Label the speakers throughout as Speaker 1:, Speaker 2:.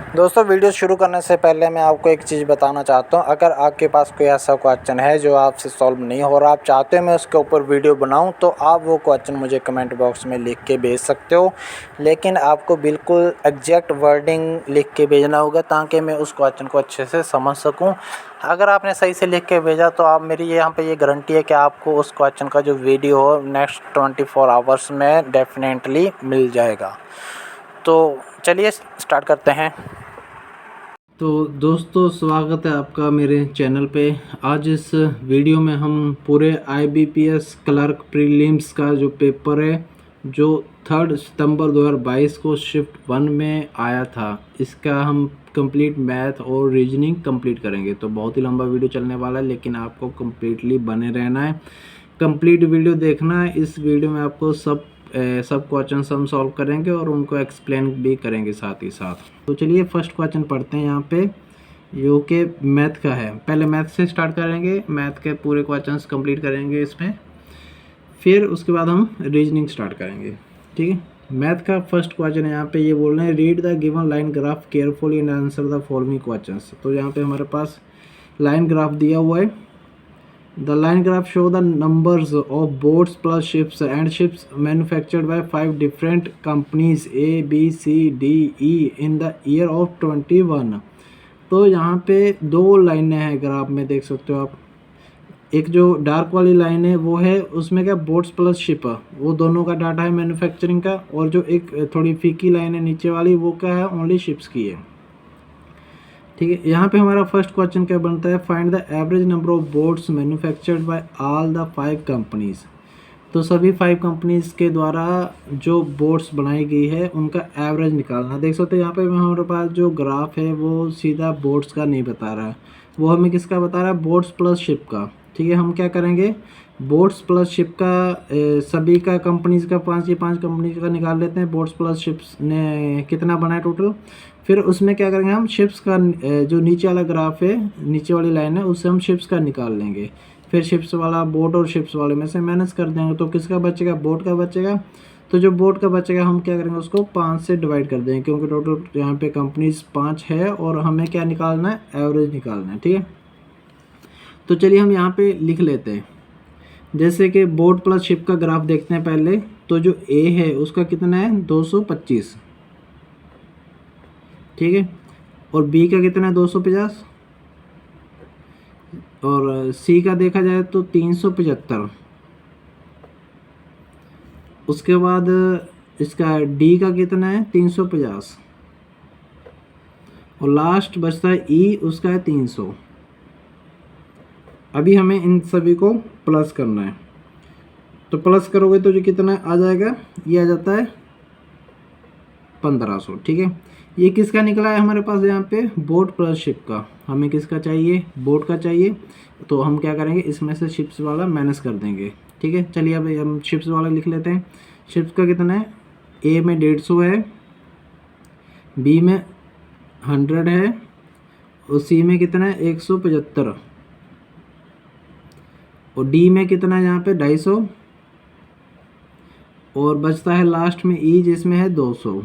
Speaker 1: दोस्तों वीडियो शुरू करने से पहले मैं आपको एक चीज़ बताना चाहता हूँ। अगर आपके पास कोई ऐसा क्वेश्चन है जो आपसे सॉल्व नहीं हो रहा, आप चाहते हो मैं उसके ऊपर वीडियो बनाऊँ, तो आप वो क्वेश्चन मुझे कमेंट बॉक्स में लिख के भेज सकते हो। लेकिन आपको बिल्कुल एग्जैक्ट वर्डिंग लिख के भेजना होगा ताकि मैं उस क्वेश्चन को अच्छे से समझ सकूँ। अगर आपने सही से लिख के भेजा तो आप मेरी यहाँ पे ये गारंटी है कि आपको उस क्वेश्चन का जो वीडियो हो नेक्स्ट 24 आवर्स में डेफिनेटली मिल जाएगा। तो चलिए स्टार्ट करते हैं।
Speaker 2: तो दोस्तों स्वागत है आपका मेरे चैनल पे। आज इस वीडियो में हम पूरे IBPS क्लर्क प्रीलिम्स का जो पेपर है जो 3 सितंबर 2022 को शिफ्ट 1 में आया था, इसका हम कंप्लीट मैथ और रीजनिंग कंप्लीट करेंगे। तो बहुत ही लंबा वीडियो चलने वाला है, लेकिन आपको कंप्लीटली बने रहना है, कंप्लीट वीडियो देखना है। इस वीडियो में आपको सब क्वेश्चन हम सॉल्व करेंगे और उनको एक्सप्लेन भी करेंगे साथ ही साथ। तो चलिए फर्स्ट क्वेश्चन पढ़ते हैं यहाँ पे, जो कि मैथ का है। पहले मैथ से स्टार्ट करेंगे, मैथ के पूरे क्वेश्चंस कंप्लीट करेंगे इसमें, फिर उसके बाद हम रीजनिंग स्टार्ट करेंगे। ठीक है, मैथ का फर्स्ट क्वेश्चन है यहाँ पे, ये बोल रहे हैं read the given line graph carefully and answer the following questions. तो यहाँ पे हमारे पास लाइन ग्राफ दिया हुआ है। The line graph show the numbers of boats plus ships and ships manufactured by 5 different companies A, B, C, D, E in the year of 21। तो यहाँ पे दो लाइनें हैं ग्राफ में, देख सकते हो आप। एक जो डार्क वाली लाइन है वो है, उसमें क्या बोट्स प्लस शिप, वो दोनों का डाटा है मैन्युफैक्चरिंग का। और जो एक थोड़ी फीकी लाइन है नीचे वाली, वो क्या है, ओनली शिप्स की है। ठीक है, यहाँ पे हमारा फर्स्ट क्वेश्चन क्या बनता है, find the average number of boats manufactured by all the 5 companies. तो सभी 5 कंपनीज के द्वारा जो बोट्स बनाई गई है उनका एवरेज निकालना। देख सकते हैं यहाँ पे हमारे पास जो ग्राफ है वो सीधा बोट्स का नहीं बता रहा है, वो हमें किसका बता रहा है, बोट्स प्लस शिप का। ठीक है, हम क्या करेंगे, बोट्स प्लस शिप का सभी का कंपनीज का 5 कंपनीज का निकाल लेते हैं। बोट्स प्लस शिप्स ने कितना बनाया टोटल, फिर उसमें क्या करेंगे हम, शिप्स का जो नीचे वाला ग्राफ है, नीचे वाली लाइन है, उससे हम शिप्स का निकाल लेंगे। फिर शिप्स वाला बोट और शिप्स वाले में से माइनस कर देंगे, तो किसका बचेगा, बोट का बचेगा। तो जो बोट का बचेगा हम क्या करेंगे, उसको 5 से डिवाइड कर देंगे, क्योंकि टोटल यहाँ पे कंपनीज 5 है और हमें क्या निकालना है, एवरेज निकालना है। ठीक है, तो चलिए हम यहाँ पे लिख लेते हैं। जैसे कि बोट प्लस शिप का ग्राफ देखते हैं पहले। तो जो ए है उसका कितना है, 225। ठीक है, और बी का कितना है, 250। और सी का देखा जाए तो 375। उसके बाद इसका डी का कितना है, 350। और लास्ट बचता है ई, उसका है 300। अभी हमें इन सभी को प्लस करना है। तो प्लस करोगे तो जो कितना आ जाएगा, ये आ जाता है 1500। ठीक है, ये किसका निकला है हमारे पास यहाँ पे, बोट प्लस शिप का। हमें किसका चाहिए, बोट का चाहिए। तो हम क्या करेंगे, इसमें से शिप्स वाला माइनस कर देंगे। ठीक है, चलिए अब हम शिप्स वाला लिख लेते हैं। शिप्स का कितना है, ए में 150 है, बी में 100 है, और सी में कितना है, 175, और डी में कितना है यहाँ पे 250, और बचता है लास्ट में ई, जिसमें है 200।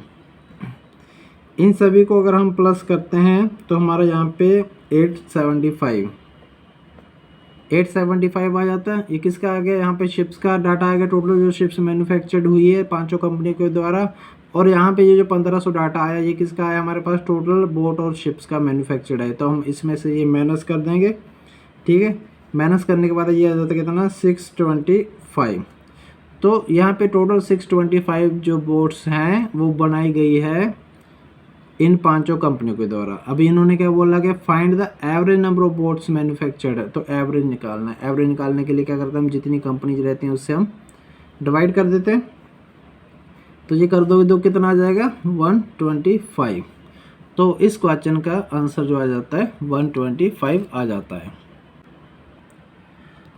Speaker 2: इन सभी को अगर हम प्लस करते हैं तो हमारा यहाँ पे 875 आ जाता है। ये किसका आ गया, यहाँ पे शिप्स का डाटा आ गया, टोटल जो शिप्स मैन्युफैक्चर्ड हुई है 5 कंपनी के द्वारा। और यहाँ पे ये जो 1500 डाटा आया, ये किसका आया हमारे पास, टोटल बोट और शिप्स का मैन्युफैक्चर्ड है। तो हम इसमें से ये माइनस कर देंगे। ठीक है, माइनस करने के बाद ये आ जाता है कितना, 625। तो यहाँ पे टोटल 625 जो बोट्स हैं वो बनाई गई है इन 5 कंपनियों के द्वारा। अभी इन्होंने क्या बोला कि find the average number of boats manufactured है, तो एवरेज निकालना है। एवरेज निकालने के लिए क्या करते हैं हम, जितनी कंपनीज रहती हैं उससे हम डिवाइड कर देते हैं। तो ये कर दोगे तो कितना आ जाएगा, 125। तो इस क्वेश्चन का आंसर जो आ जाता है 125 आ जाता है।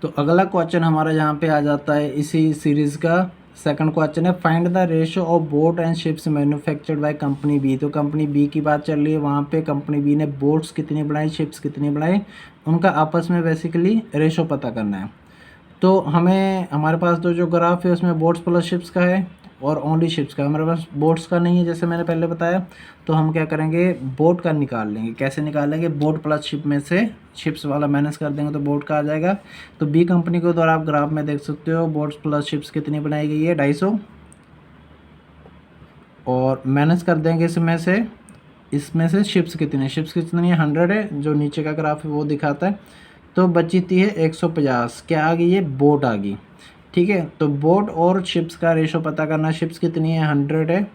Speaker 2: तो अगला क्वेश्चन हमारा यहाँ पे आ जाता है इसी सीरीज़ का सेकंड क्वेश्चन है, find the ratio of boat and ships manufactured by company B. तो कंपनी बी की बात चल रही है, वहाँ पे कंपनी बी ने बोट्स कितनी बनाई, शिप्स कितनी बनाई, उनका आपस में बेसिकली रेशियो पता करना है। तो हमें हमारे पास तो जो ग्राफ है उसमें बोट्स प्लस शिप्स का है और ओनली शिप्स का। हमारे पास बोट्स का नहीं है जैसे मैंने पहले बताया, तो हम क्या करेंगे, बोट का निकाल लेंगे। कैसे निकालेंगे, बोट प्लस शिप में से शिप्स वाला माइनस कर देंगे तो बोट का आ जाएगा। तो बी कंपनी के द्वारा आप ग्राफ में देख सकते हो बोट्स प्लस शिप्स कितनी बनाई गई है, 250, और माइनस कर देंगे इसमें से शिप्स कितनी है, 100 है, जो नीचे का ग्राफ है वो दिखाता है। तो बची थी है 150, क्या आ गई है, बोट आ गई। ठीक है, तो बोट और शिप्स का रेशो पता करना, शिप्स कितनी है 100 है,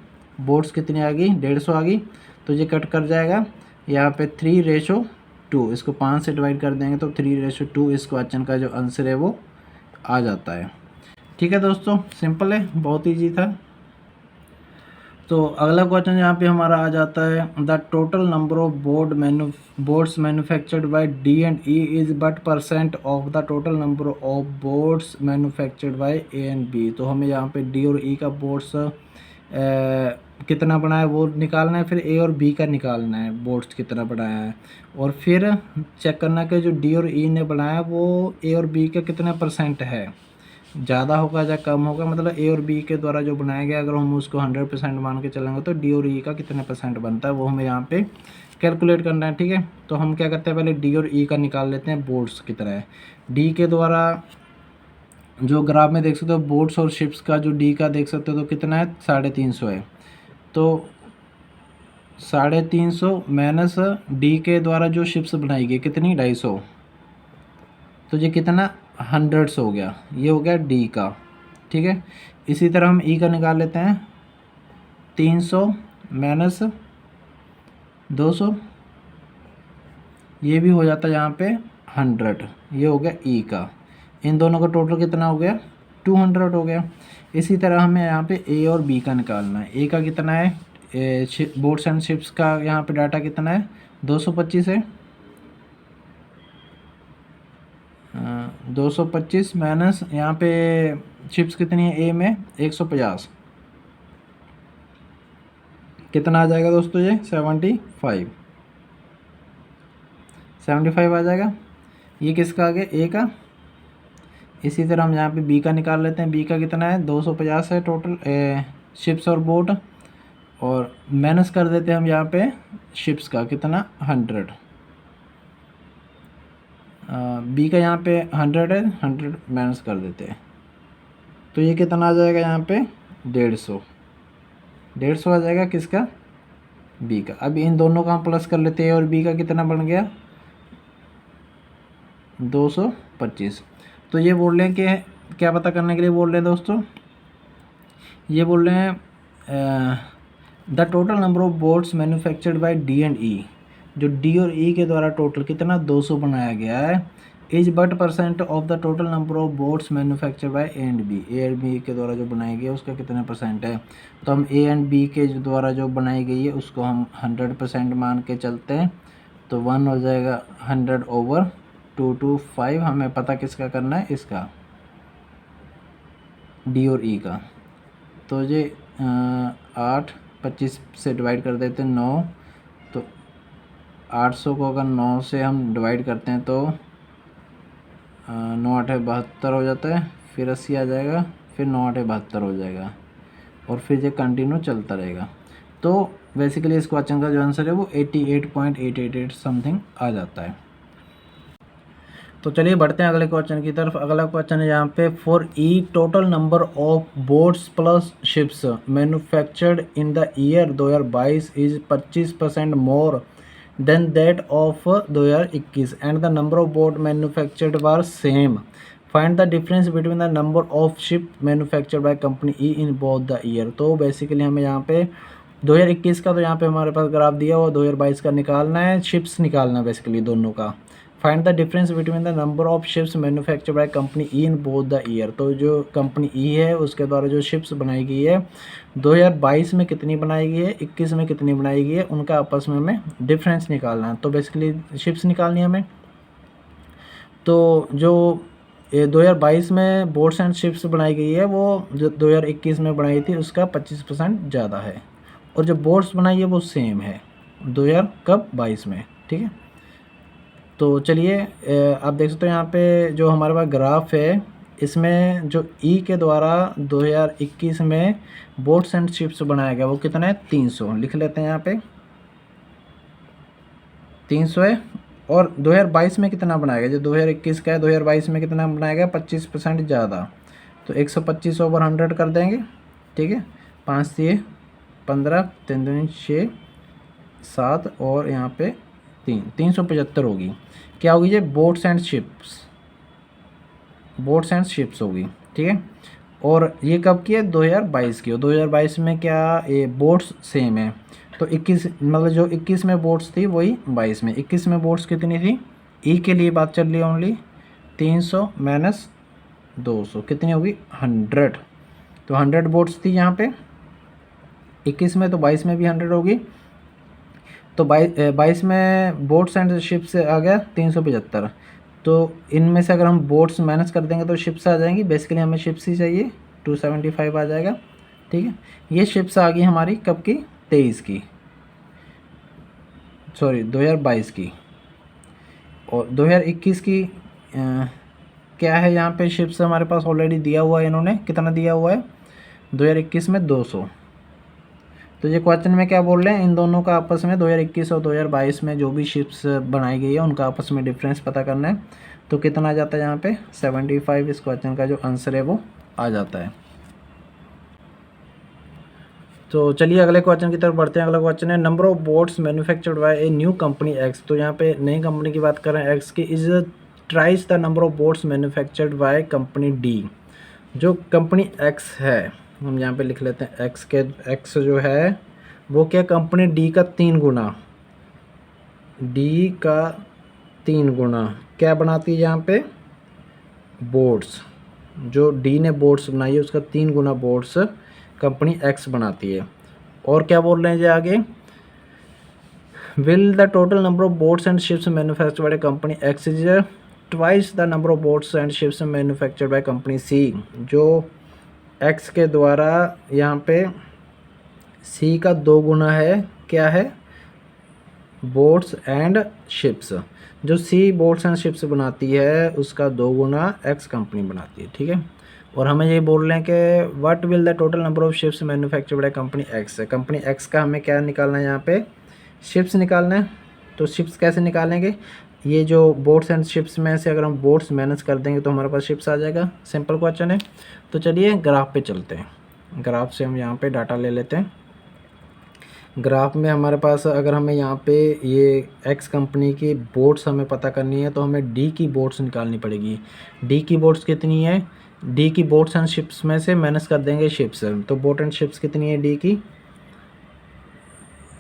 Speaker 2: बोट्स कितनी आ गई 150 आ गई। तो ये कट कर जाएगा, यहाँ पे 3:2, इसको 5 से डिवाइड कर देंगे तो 3:2 इस क्वेश्चन का जो आंसर है वो आ जाता है। ठीक है दोस्तों, सिंपल है, बहुत ईजी था। तो अगला क्वेश्चन यहाँ पे हमारा आ जाता है, the total number of boards manufactured by D and E is but percent of the total number of boards manufactured by A and B. तो हमें यहाँ पे डी और ई का बोर्ड्स कितना बनाया वो निकालना है, फिर ए और बी का निकालना है बोर्ड्स कितना बनाया है, और फिर चेक करना कि जो डी और ई ने बनाया वो ए और बी का कितना परसेंट है, ज़्यादा होगा या कम होगा। मतलब ए और बी के द्वारा जो बनाया गया अगर हम उसको 100% मान के चलेंगे तो डी और ई का कितने परसेंट बनता है वो हमें यहाँ पे कैलकुलेट करना है। ठीक है, तो हम क्या करते हैं, पहले डी और ई का निकाल लेते हैं बोर्ड्स कितना है। डी के द्वारा जो ग्राफ में देख सकते हो बोट्स और शिप्स का जो डी का देख सकते हो तो कितना है, 350 है। तो 350 माइनस डी के द्वारा जो शिप्स बनाई गई कितनी, 250, तो ये कितना 100 हो गया, ये हो गया डी का। ठीक है, इसी तरह हम ई का निकाल लेते हैं, 300 माइनस 200, ये भी हो जाता है यहाँ पे 100, ये हो गया ई का। इन दोनों का टोटल कितना हो गया, 200 हो गया। इसी तरह हमें यहाँ पे ए और बी का निकालना है। ए का कितना है, बोट्स एंड शिप्स का यहाँ पे डाटा कितना है, 225 है, 225 माइनस यहाँ पे शिप्स कितनी है ए में 150, कितना आ जाएगा दोस्तों, ये 75 आ जाएगा। ये किसका आ गया, ए का। इसी तरह हम यहाँ पे बी का निकाल लेते हैं। बी का कितना है, 250 है टोटल शिप्स और बोट, और माइनस कर देते हैं हम यहाँ पे शिप्स का कितना, 100। बी का यहाँ पे 100 है, 100 माइनस कर देते हैं तो ये कितना आ जाएगा यहाँ पे 150 आ जाएगा किसका, बी का। अब इन दोनों का हम प्लस कर लेते हैं और बी का कितना बन गया 225। तो ये बोल रहे हैं कि क्या पता करने के लिए बोल रहे हैं दोस्तों, ये बोल रहे हैं the total number of boards manufactured by D and E, जो डी और ई के द्वारा टोटल कितना 200 बनाया गया है, is but percent of the total number of boards manufactured by A and B. A and B के द्वारा जो बनाई गई है उसका कितने परसेंट है। तो हम ए एंड बी के द्वारा जो बनाई गई है उसको हम 100% मान के चलते हैं, तो 1 हो जाएगा 100/225। हमें पता किसका करना है, इसका डी और ई का। तो ये 8 25 से डिवाइड कर देते हैं 9, तो 800 को अगर 9 से हम डिवाइड करते हैं तो 9 8 72 हो जाता है, फिर 80 आ जाएगा, फिर 9 8 72 हो जाएगा, और फिर ये कंटिन्यू चलता रहेगा। तो बेसिकली इस क्वेश्चन का जो आंसर है वो 88.888 समथिंग आ जाता है। तो चलिए बढ़ते हैं अगले क्वेश्चन की तरफ। अगला क्वेश्चन है यहाँ पे, for E total number of boats plus ships manufactured in the year 2022 is 25% more than that of 2021 and the number of boat manufactured were same, find the difference between the number of ship manufactured by company E in both the year. तो basically हमें यहाँ पे 2021 का तो यहाँ पे हमारे पास graph दिया हुआ, 2022 का निकालना है, शिप्स निकालना है बेसिकली दोनों का। Find the difference between the number of ships manufactured by company E in both the year. तो जो कंपनी ई है उसके द्वारा जो शिप्स बनाई गई है 2022 में कितनी बनाई गई है, 21 में कितनी बनाई गई है, उनका आपस में हमें डिफरेंस निकालना है। तो बेसिकली शिप्स निकालनी है हमें। तो जो 2022 में बोट्स एंड शिप्स बनाई गई है वो जो 2021 में बनाई थी उसका 25% ज़्यादा है, और जो बोट्स बनाई है वो सेम है 2022 में। ठीक है, तो चलिए आप देख सकते हो यहाँ पे जो हमारे पास ग्राफ है इसमें जो ई के द्वारा 2021 में बोट्स एंड शिप्स बनाया गया वो कितना है, 300 लिख लेते हैं यहाँ पे, 300 है। और 2022 में कितना बनाया गया, जो 2021 का है 2022 में कितना बनाया गया, 25% ज़्यादा, तो 125 ओवर 100 कर देंगे, ठीक है। 5 से 15, 3 दूनी 6, 7 और यहाँ पे 375 होगी। क्या होगी ये, boats and ships, boats and ships होगी, ठीक है। और ये कब की है, 2022 की। और 2022 में क्या ये बोट्स सेम है, तो 21 मतलब जो 21 में बोट्स थी वही 22 में। 21 में बोट्स कितनी थी, ई के लिए बात चल रही है ओनली, 300 माइनस 200 कितनी होगी, 100। तो 100 बोट्स थी यहाँ पे 21 में, तो 22 में भी 100 होगी। तो 22 में बोट्स एंड शिप्स से आ गया 375। तो इनमें से अगर हम बोट्स माइनस कर देंगे तो शिप्स आ जाएंगी, बेसिकली हमें शिप्स ही चाहिए, 275 आ जाएगा, ठीक है। ये शिप्स आ गई हमारी कब की, 23 की, सॉरी 2022 की। और 2021 की क्या है यहाँ पे, शिप्स हमारे पास ऑलरेडी दिया हुआ है, इन्होंने कितना दिया हुआ है 2021 में 200। तो ये क्वेश्चन में क्या बोल रहे हैं, इन दोनों का आपस में 2021 और 2022 में जो भी शिप्स बनाई गई है उनका आपस में डिफरेंस पता करना है। तो कितना आ जाता है यहाँ पे 75, इस क्वेश्चन का जो आंसर है वो आ जाता है। तो चलिए अगले क्वेश्चन की तरफ बढ़ते हैं। अगला क्वेश्चन है number of boats manufactured by a new company x. तो यहाँ पे नई कंपनी की बात कर रहे हैं एक्स की, is ट्राइस the number of boats manufactured by company D. जो कंपनी एक्स है हम यहाँ पे लिख लेते हैं, एक्स जो है वो क्या, कंपनी डी का 3 गुना, डी का 3 गुना क्या बनाती है यहाँ पे, बोट्स। जो डी ने बोट्स बनाई है उसका 3 गुना बोट्स कंपनी एक्स बनाती है। और क्या बोल रहे हैं जी आगे, will the total number of boats and ships manufactured by company X is twice the number of boats and ships manufactured by company C. जो एक्स के द्वारा यहाँ पे सी का 2 गुना है, क्या है, बोट्स एंड शिप्स। जो सी बोट्स एंड शिप्स बनाती है उसका 2 गुना एक्स कंपनी बनाती है, ठीक है। और हमें ये बोल रहे हैं कि what will the total number of ships manufactured by company x. Company x का हमें क्या निकालना है, यहाँ पे शिप्स निकालना है। तो शिप्स कैसे निकालेंगे, ये जो बोट्स एंड शिप्स में से अगर हम बोट्स माइनस कर देंगे तो हमारे पास शिप्स आ जाएगा, सिंपल क्वेश्चन है। तो चलिए ग्राफ पे चलते हैं, ग्राफ से हम यहाँ पे डाटा ले लेते हैं। ग्राफ में हमारे पास अगर हमें यहाँ पे ये एक्स कंपनी की बोट्स हमें पता करनी है तो हमें डी की बोट्स निकालनी पड़ेगी। डी की बोट्स कितनी है, डी की बोट्स एंड शिप्स में से माइनस कर देंगे शिप्स, तो बोट एंड शिप्स कितनी है डी की,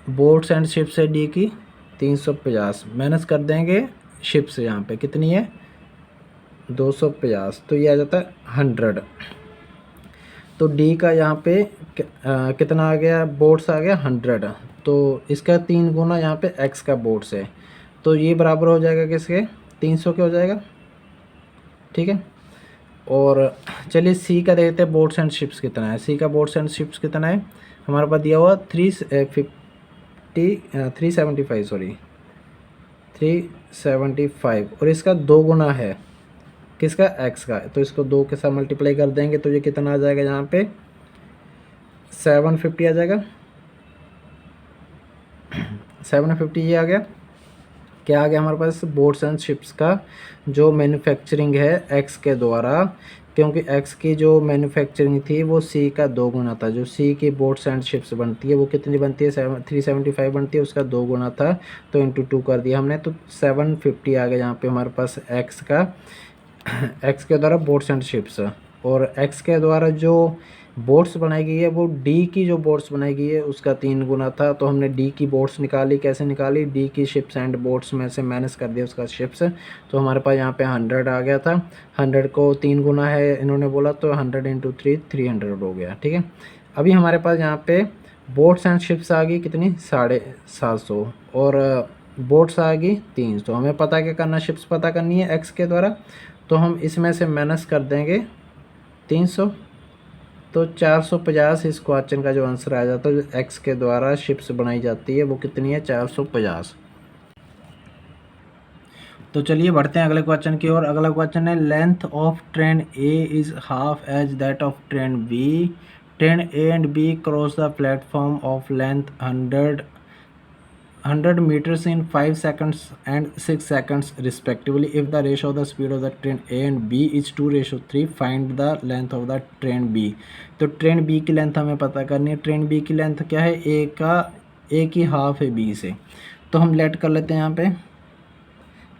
Speaker 2: बोट्स एंड शिप्स है डी की 350, माइनस कर देंगे शिप्स यहाँ पे कितनी है 250, तो ये आ जाता है 100। तो डी का यहाँ पे कितना आ गया, बोट्स आ गया 100, तो इसका 3 गुना यहाँ पे एक्स का बोट्स है, तो ये बराबर हो जाएगा किसके, 300 के हो जाएगा, ठीक है। और चलिए सी का देखते हैं बोट्स एंड शिप्स कितना है। सी का बोट्स एंड शिप्स कितना है, हमारे पास दिया हुआ 375 सॉरी 375, और इसका 2 गुना है किसका, एक्स का, तो इसको 2 के साथ मल्टीप्लाई कर देंगे तो ये कितना आ जाएगा, यहाँ पे 750 आ जाएगा। 750 ये आ गया, क्या आ गया हमारे पास, बोट्स एंड शिप्स का जो मैन्युफैक्चरिंग है एक्स के द्वारा, क्योंकि एक्स की जो मैन्युफैक्चरिंग थी वो सी का 2 गुना था। जो सी की बोट्स एंड शिप्स बनती है वो कितनी बनती है, 375 बनती है, उसका 2 गुना था, तो इंटू 2 कर दिया हमने, तो 750 आ गया यहाँ पे हमारे पास एक्स का, एक्स के द्वारा बोट्स एंड शिप्स। और एक्स के द्वारा जो बोट्स बनाई गई है वो डी की जो बोट्स बनाई गई है उसका 3 गुना था, तो हमने डी की बोट्स निकाली, कैसे निकाली, डी की शिप्स एंड बोट्स में से माइनस कर दिया उसका शिप्स, तो हमारे पास यहाँ पे 100 आ गया था। 100 को 3 गुना है इन्होंने बोला, तो 100 इंटू 300 हो गया, ठीक है। अभी हमारे पास यहाँ पे बोट्स एंड शिप्स आ गई कितनी, 750, और बोट्स आ गई 300। हमें पता क्या करना, शिप्स पता करनी है एक्स के द्वारा, तो हम इसमें से माइनस कर देंगे 300, तो 450 इस क्वेश्चन का जो आंसर आ जाता है, जो एक्स के द्वारा शिप्स बनाई जाती है वो कितनी है, 450। तो चलिए बढ़ते हैं अगले क्वेश्चन की ओर। अगला क्वेश्चन है length of train A is half as that of train B. Train A and B cross the platform of length 100 meters in 5 seconds and 6 seconds respectively. If the ratio of the speed of the train A and B is 2:3, find the length of the train B. तो train B की length हमें पता करनी है। Train B की length क्या है, A की हाफ है B से। तो हम लेट कर लेते हैं यहाँ पे।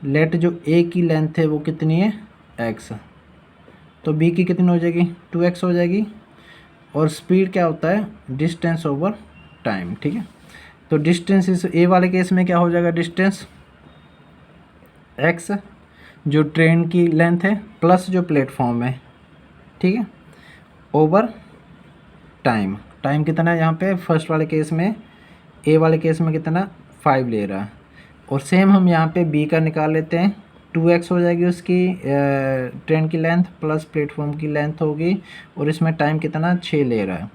Speaker 2: लेट जो A की लेंथ है वो कितनी है, x, तो B की कितनी हो जाएगी, 2x हो जाएगी। और स्पीड क्या होता है, डिस्टेंस ओवर टाइम, ठीक है। तो डिस्टेंस इस ए वाले केस में क्या हो जाएगा, डिस्टेंस x जो ट्रेन की लेंथ है प्लस जो प्लेटफॉर्म है, ठीक है, ओवर टाइम। टाइम कितना है यहाँ पे, फर्स्ट वाले केस में, ए वाले केस में कितना 5 ले रहा है। और सेम हम यहाँ पे बी का निकाल लेते हैं। 2x हो जाएगी उसकी ट्रेन की लेंथ प्लस प्लेटफॉर्म की लेंथ होगी, और इसमें टाइम कितना 6 ले रहा है।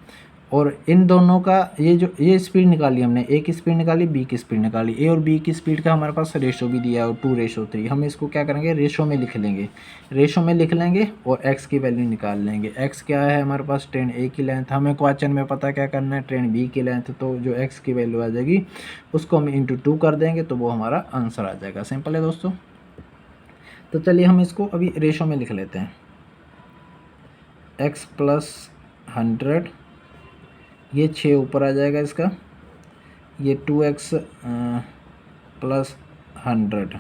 Speaker 2: और इन दोनों का ये स्पीड निकाली हमने, ए की स्पीड निकाली, बी की स्पीड निकाली। ए और बी की स्पीड का हमारे पास रेशो भी दिया है 2:3। हम इसको क्या करेंगे, रेशो में लिख लेंगे। रेशो में लिख लेंगे और एक्स की वैल्यू निकाल लेंगे। एक्स क्या है हमारे पास, ट्रेन ए की लेंथ, हमें क्वेश्चन में पता क्या करना है, ट्रेन बी की लेंथ। तो जो एक्स की वैल्यू आ जाएगी उसको हम इंटू 2 कर देंगे तो वो हमारा आंसर आ जाएगा। सिंपल है दोस्तों। तो चलिए हम इसको अभी रेशो में लिख लेते हैं। एक्स प्लस 100, ये 6 ऊपर आ जाएगा इसका, ये 2x प्लस 100,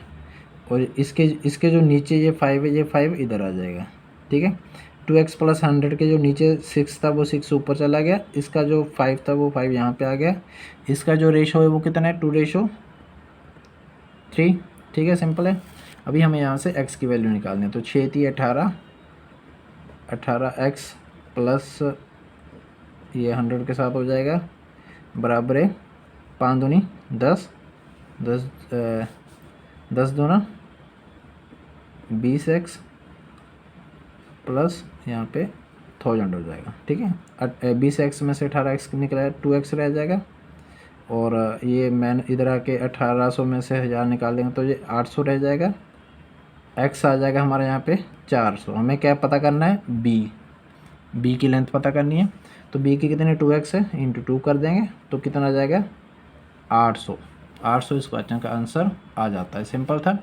Speaker 2: और इसके जो नीचे ये 5 है, ये 5 इधर आ जाएगा, ठीक है। 2x प्लस 100 के जो नीचे 6 था वो 6 ऊपर चला गया, इसका जो 5 था वो 5 यहाँ पे आ गया। इसका जो रेशो है वो कितना है, 2:3, ठीक है, सिंपल है। अभी हमें यहाँ से x की वैल्यू निकालनी है। तो 6 थी 18x प्लस ये 100 के साथ हो जाएगा, बराबर है 5 दूनी 10, 10 दूना 20x प्लस यहाँ पे 1000 हो जाएगा, ठीक है। 20x में से 18x निकला है, 2x रह जाएगा। और ये मैंने इधर आके 1800 में से 1000 निकाल देंगे तो ये 800 रह जाएगा। x आ जाएगा हमारे यहाँ पे 400। हमें क्या पता करना है, b की लेंथ पता करनी है। तो b की कितने 2x है, इंटू 2 कर देंगे तो कितना आ जाएगा 800 इस क्वेश्चन का आंसर आ जाता है। सिंपल था।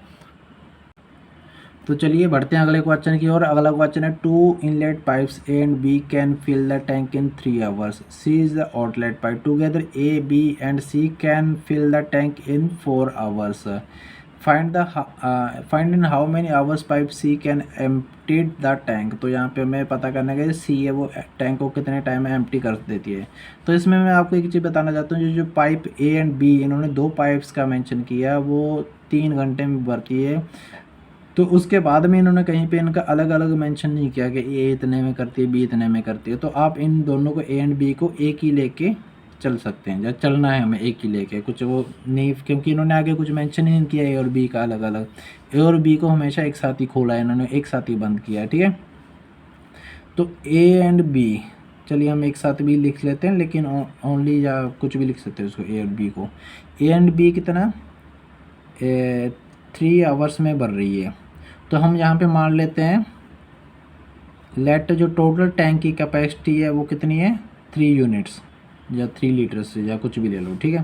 Speaker 2: तो चलिए बढ़ते हैं अगले क्वेश्चन की ओर। अगला क्वेश्चन है 2 inlet pipes A and B can fill the tank in 3 hours. C is the outlet pipe. Together A B and C can fill the tank in 4 hours. Find in how many hours pipe C can empty the tank. तो यहाँ पे हमें पता करना है कि सी है वो टैंक को कितने टाइम में एम्प्टी कर देती है। तो इसमें मैं आपको एक चीज़ बताना चाहता हूँ, जो पाइप ए एंड बी इन्होंने 2 पाइप्स का मेंशन किया, वो 3 घंटे में भरती है। तो उसके बाद में इन्होंने कहीं पे इनका अलग अलग मेंशन नहीं किया कि ए इतने में करती है, बी इतने में करती है। तो आप इन दोनों को, ए एंड बी को, एक ही लेके चल सकते हैं। जब चलना है हमें एक ही लेके, कुछ वो नहीं, क्योंकि इन्होंने आगे कुछ मेंशन ही नहीं किया ए और बी का अलग अलग। ए और बी को हमेशा एक साथ ही खोला है इन्होंने, एक साथ ही बंद किया है, ठीक है। तो ए एंड बी, चलिए हम एक साथ भी लिख लेते हैं, लेकिन ओनली या कुछ भी लिख सकते हैं उसको, ए और बी को। ए एंड बी कितना 3 आवर्स में भर रही है। तो हम यहाँ पे मान लेते हैं लेट जो टोटल टैंक की कैपेसिटी है वो कितनी है, 3 यूनिट्स या 3 लीटर्स या कुछ भी ले लो, ठीक है।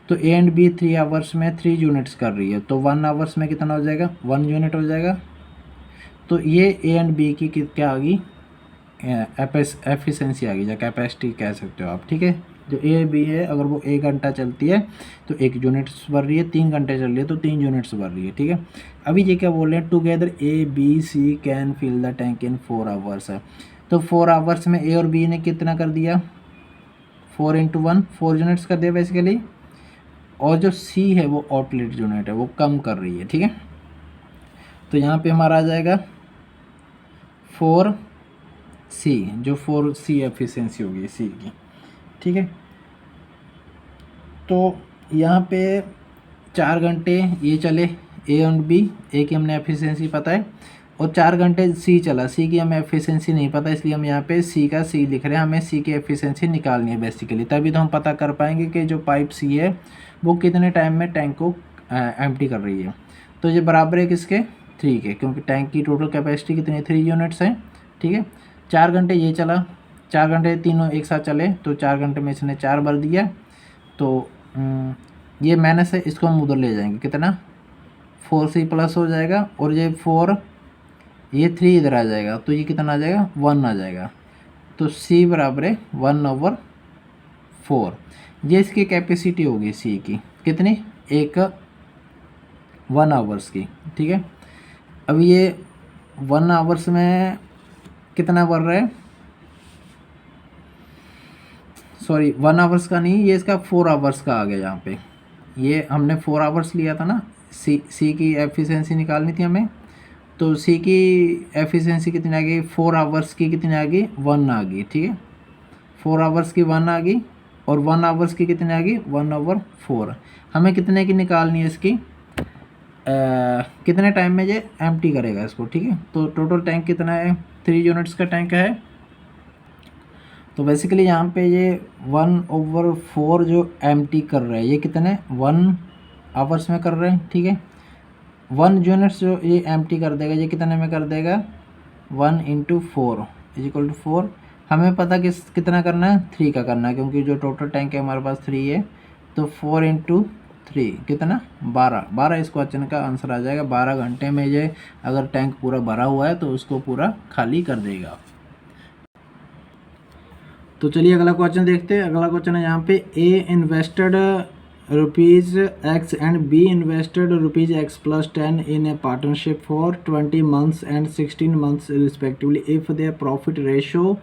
Speaker 2: तो ए एंड बी 3 आवर्स में 3 यूनिट्स कर रही है, तो 1 आवर्स में कितना हो जाएगा, 1 यूनिट हो जाएगा। तो ये ए एंड बी की क्या आ गई, एफिशिएंसी आ गई या कैपेसिटी कह सकते हो आप, ठीक है। जो ए बी है, अगर वो 1 घंटा चलती है तो 1 यूनिट्स भर रही है, 3 घंटे चल रही है तो 3 यूनिट्स भर रही है, ठीक है। अभी ये क्या बोल रहे हैं, together A B C can fill the tank in 4 hours है। तो 4 आवर्स में ए और बी ने कितना कर दिया, 4 × 1 4 यूनिट्स कर दिया बेसिकली। और जो सी है वो आउटलेट यूनिट है, वो कम कर रही है, ठीक है। तो यहाँ पे हमारा आ जाएगा 4C, जो 4C एफिशिएंसी होगी सी की, ठीक है। तो यहाँ पे 4 घंटे ये चले ए एंड बी, ए की हमने एफिशिएंसी पता है, और 4 घंटे सी चला, सी की हमें एफिशिएंसी नहीं पता, इसलिए हम यहाँ पे सी का सी लिख रहे हैं। हमें सी की एफिशिएंसी निकालनी है बेसिकली, तभी तो हम पता कर पाएंगे कि जो पाइप सी है वो कितने टाइम में टैंक को एम्प्टी कर रही है। तो ये बराबर है किसके, 3 के, क्योंकि टैंक की टोटल कैपेसिटी कितनी है, 3 यूनिट्स हैं, ठीक है। 4 घंटे ये चला, 4 घंटे तीनों एक साथ चले, तो 4 घंटे में इसने 4 भर दिया, तो ये माइनस है, इसको हम उधर ले जाएंगे, कितना 4c प्लस हो जाएगा, और ये 4 ये 3 इधर आ जाएगा, तो ये कितना आ जाएगा 1 आ जाएगा। तो c बराबर है 1/4। ये इसकी कैपेसिटी होगी c की, कितनी, 1 आवर्स की, ठीक है। अब ये 1 आवर्स में कितना बढ़ रहा है, सॉरी 1 आवर्स का नहीं, ये इसका 4 आवर्स का आ गया यहाँ पे। ये हमने 4 आवर्स लिया था ना, सी की एफिशिएंसी निकालनी थी हमें, तो सी की एफिशिएंसी कितनी आ गई, 4 आवर्स की कितनी आ गई, 1 आ गई, ठीक है। 4 आवर्स की 1 आ गई, और 1 आवर्स की कितनी आ गई, 1/4। हमें कितने की निकालनी है इसकी, कितने टाइम में ये एम्प्टी करेगा इसको, ठीक है। तो टोटल टैंक कितना है, 3 यूनिट्स का टैंक है। तो बेसिकली यहाँ पे ये 1/4 जो एम्प्टी कर रहा है, ये कितने 1 आवर्स में कर रहे हैं, ठीक है। 1 यूनिट्स जो ये एम्प्टी कर देगा, ये कितने में कर देगा, 1 × 4 = 4। हमें पता कितना करना है, 3 का करना है, क्योंकि जो टोटल टैंक है हमारे पास 3 है, तो 4 × 3 कितना 12 इस क्वेश्चन का आंसर आ जाएगा। 12 घंटे में ये अगर टैंक पूरा भरा हुआ है तो उसको पूरा खाली कर देगा। तो चलिए अगला क्वेश्चन देखते हैं। अगला क्वेश्चन है यहाँ पे, ए invested ₹X and B invested ₹X plus 10 in a partnership for 20 months and 16 months respectively. If their profit ratio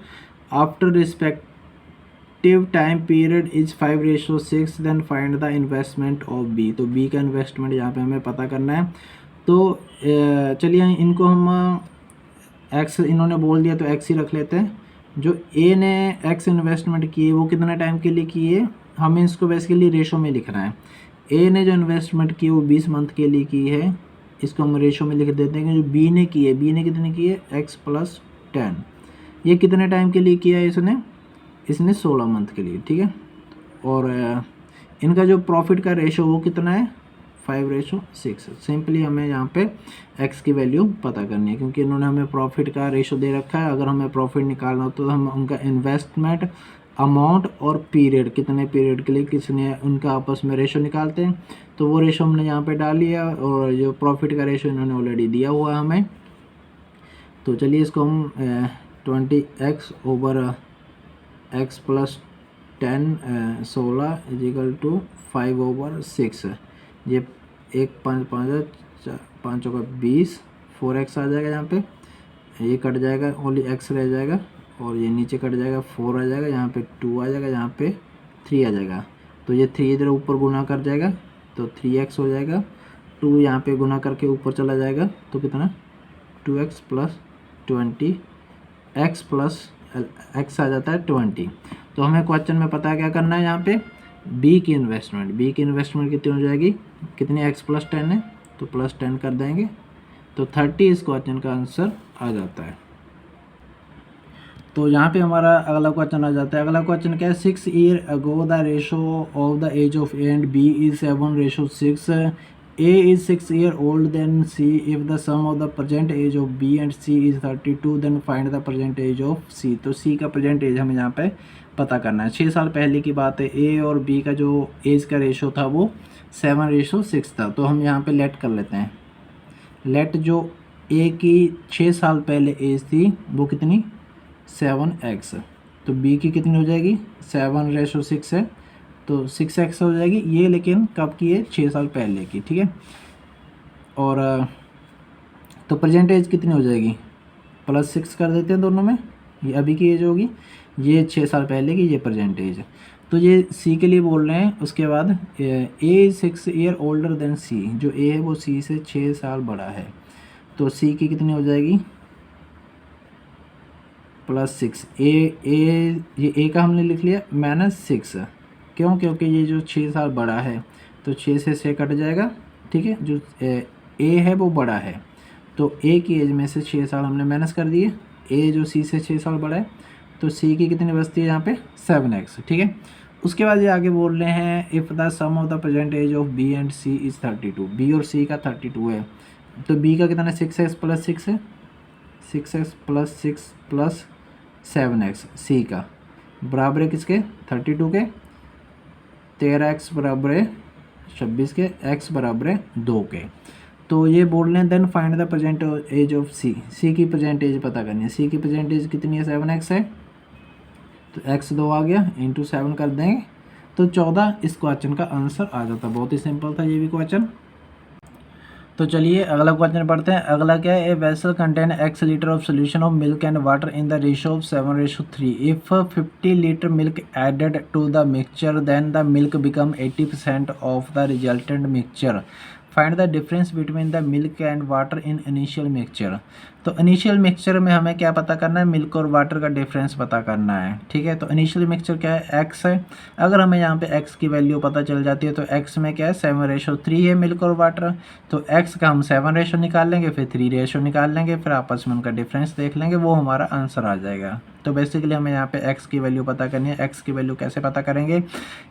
Speaker 2: after respective time period is 5:6, then find the investment of B. तो B का investment यहाँ पे हमें पता करना है। तो चलिए इनको हम X इन्होंने बोल दिया तो X ही रख लेते हैं। जो A ने X इन्वेस्टमेंट की है वो कितने टाइम के लिए की है, हमें इसको बेसिकली रेशो में लिखना है। A ने जो इन्वेस्टमेंट की है वो 20 मंथ के लिए की है, इसको हम रेशो में लिख देते हैं कि जो B ने की है, B ने कितनी की है, X plus 10। ये कितने टाइम के लिए किया है इसने 16 मंथ के लिए, ठीक है। और इनका जो प्रॉफिट का रेशो वो कितना है, 5:6। सिंपली हमें यहाँ पे X की वैल्यू पता करनी है, क्योंकि इन्होंने हमें प्रॉफिट का रेशो दे रखा है। अगर हमें प्रॉफिट निकालना हो तो हम उनका इन्वेस्टमेंट अमाउंट और पीरियड, कितने पीरियड के लिए किसने उनका आपस में रेशो निकालते हैं, तो वो रेशो हमने यहाँ पे डाल लिया, और जो प्रॉफिट का रेशो इन्होंने ऑलरेडी दिया हुआ है हमें। तो चलिए इसको हम 20x / x plus 10 16 = 5/6। ये 1 5 5 का 20, 4x आ जाएगा यहाँ पे, ये कट जाएगा, ओनली x रह जाएगा, और ये नीचे कट जाएगा, 4 आ जाएगा, यहाँ पे 2 आ जाएगा, यहाँ पे 3 आ जाएगा। तो ये 3 इधर ऊपर गुना कर जाएगा तो 3x हो जाएगा, 2 यहाँ पे गुना करके ऊपर चला जाएगा तो कितना 2x + 20, x प्लस x आ जाता है 20। तो हमें क्वेश्चन में पता क्या करना है, यहाँ पे B की इन्वेस्टमेंट कितनी हो जाएगी, कितनी x + 10 है तो +10 कर देंगे, तो 30 इस क्वेश्चन का आंसर आ जाता है। तो यहाँ पे हमारा अगला क्वेश्चन आ जाता है। अगला क्वेश्चन क्या है, 6 years ago the ratio of the age of A and B is 7:6। A is 6 years old than C. If the sum of the present age of B and C is 32, then find the present age of C. तो C का present age हमें यहाँ पे पता करना है। 6 साल पहले की बात है। A और B का जो एज का रेशो था वो 7:6 था। तो हम यहाँ पे लेट कर लेते हैं। लेट जो A की 6 साल पहले एज थी वो कितनी 7x, तो B की कितनी हो जाएगी 7:6 है तो 6x हो जाएगी। ये लेकिन कब की है, 6 साल पहले की, ठीक है। और तो प्रेजेंट एज कितनी हो जाएगी, +6 कर देते हैं दोनों में, ये अभी की एज होगी, ये 6 साल पहले की, ये प्रेजेंट एज। तो ये C के लिए बोल रहे हैं। उसके बाद A is 6 years older than C, जो A है वो C से 6 साल बड़ा है, तो C की कितनी हो जाएगी +6। ये A का हमने लिख लिया -6, क्यों, क्योंकि ये जो 6 साल बड़ा है तो 6 से 6 कट जाएगा, ठीक है। जो A है वो बड़ा है तो A की एज में से 6 साल हमने माइनस कर दिए। A जो C से 6 साल बड़ा है तो C की कितनी बचती है यहाँ पे 7x, ठीक है। उसके बाद ये आगे बोल रहे हैं if the sum of the present age of B and C is 32, B और सी का 32 है, तो बी का कितना है 6x + 6 है, 6x + 6 + 7x, सी का बराबर है किसके 32 के, 13x बराबर है 26 के, x बराबर है 2 के। तो ये बोल रहे हैं then find the present age of C, C की प्रेजेंट एज पता करनी है, सी की प्रेजेंट एज कितनी है 7x है, तो x 2 आ गया इंटू 7 कर देंगे तो 14, इस क्वेश्चन का आंसर आ जाता। बहुत ही सिंपल था ये भी क्वेश्चन। तो चलिए अगला क्वेश्चन पढ़ते हैं। अगला क्या है, a vessel contain x litre of solution of milk and water in the ratio of 7:3, if 50 litre milk added to the mixture then the milk become 80% of the resultant mixture, find the difference between the milk and water in initial mixture. तो initial mixture में हमें क्या पता करना है, milk और water का difference पता करना है, ठीक है। तो इनिशियल मिक्सचर क्या है, x है। अगर हमें यहाँ पे x की वैल्यू पता चल जाती है तो x में क्या है 7:3 है मिल्क और वाटर, तो x का हम 7 रेशो निकाल लेंगे, फिर 3 रेशो निकाल लेंगे, फिर आपस में उनका डिफरेंस देख लेंगे, वो हमारा आंसर आ जाएगा। तो बेसिकली हमें यहाँ पे x की वैल्यू पता करनी है। x की वैल्यू कैसे पता करेंगे,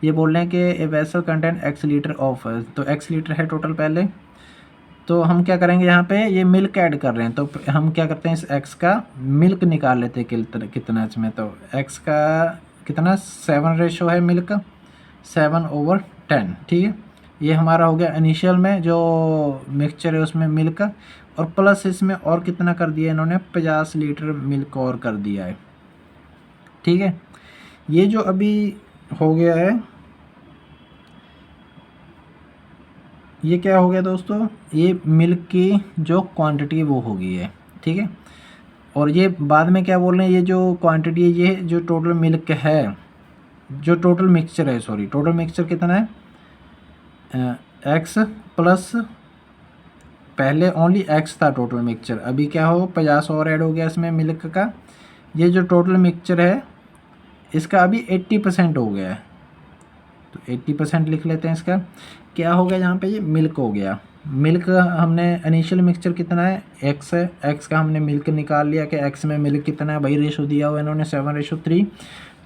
Speaker 2: ये बोल रहे हैं कि a vessel content x litre of, तो x लीटर है टोटल पहले, तो हम क्या करेंगे यहाँ पे ये मिल्क ऐड कर रहे हैं, तो हम क्या करते हैं इस x का मिल्क निकाल लेते हैं कितना इसमें, तो x का कितना 7 रेशो है मिल्क, 7/10, ठीक है। ये हमारा हो गया इनिशियल में जो मिक्सचर है उसमें मिल्क, और प्लस इसमें और कितना कर दिया इन्होंने 50 लीटर मिल्क और कर दिया है, ठीक है। ये जो अभी हो गया है ये क्या हो गया दोस्तों, ये मिल्क की जो क्वांटिटी वो हो गई है, ठीक है। और ये बाद में क्या बोल रहे हैं, ये जो क्वांटिटी है ये जो टोटल मिल्क है, जो टोटल मिक्सचर है, सॉरी टोटल मिक्सचर कितना है x प्लस, पहले ओनली x था टोटल मिक्सचर, अभी क्या हो 50 और ऐड हो गया इसमें मिल्क का, ये जो टोटल मिक्सचर है इसका अभी 80% हो गया है, तो 80% लिख लेते हैं इसका। क्या हो गया यहाँ पे, ये मिल्क हो गया, मिल्क हमने इनिशियल मिक्सचर कितना है x है, x का हमने मिल्क निकाल लिया कि x में मिल्क कितना है, वही रेशो दिया हुआ इन्होंने 7:3,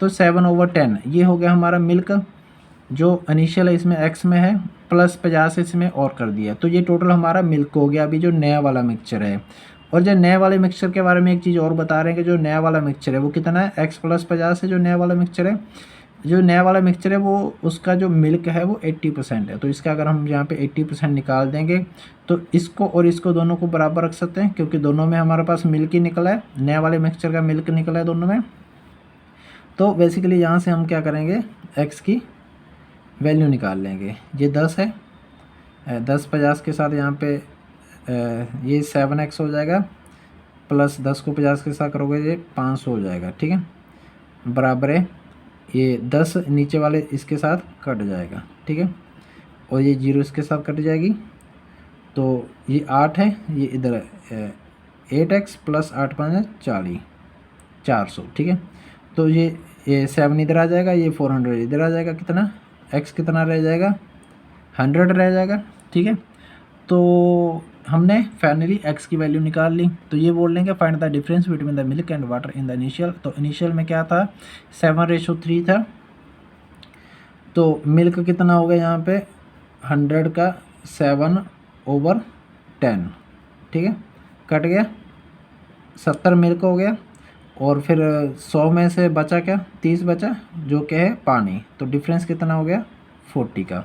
Speaker 2: तो 7/10 ये हो गया हमारा मिल्क जो इनिशियल है इसमें x में है, प्लस 50 इसमें और कर दिया, तो ये टोटल हमारा मिल्क हो गया अभी जो नया वाला मिक्सचर है। और जो नए वाले मिक्सचर के बारे में एक चीज़ और बता रहे हैं कि जो नया वाला मिक्सचर है वो कितना है x + 50 है, जो नया वाला मिक्सचर है, जो नया वाला मिक्सचर है वो उसका जो मिल्क है वो 80% है, तो इसका अगर हम यहाँ पे 80% निकाल देंगे तो इसको और इसको दोनों को बराबर रख सकते हैं, क्योंकि दोनों में हमारे पास मिल्क ही निकला है, नया वाले मिक्सचर का मिल्क निकला है दोनों में। तो बेसिकली यहाँ से हम क्या करेंगे x की वैल्यू निकाल लेंगे, ये 10 है, 10 50 के साथ यहाँ पे ये 7x हो जाएगा, प्लस 10 को 50 के साथ करोगे ये 500 हो जाएगा, ठीक है, बराबर है ये 10 नीचे वाले इसके साथ कट जाएगा, ठीक है, और ये 0 इसके साथ कट जाएगी, तो ये 8 है, ये इधर 8x + 8 5 40 400, ठीक है। तो ये 7 इधर आ जाएगा, ये 400 इधर आ जाएगा, कितना x कितना रह जाएगा 100 रह जाएगा, ठीक है। तो हमने फाइनली x की वैल्यू निकाल ली। तो ये बोल लेंगे find the difference between the milk and water in the initial, तो इनिशियल में क्या था 7:3 था, तो मिल्क कितना हो गया यहाँ पे 100 का 7/10, ठीक है, कट गया 70 मिल्क हो गया, और फिर 100 में से बचा क्या 30 बचा जो कि है पानी, तो डिफरेंस कितना हो गया 40 का।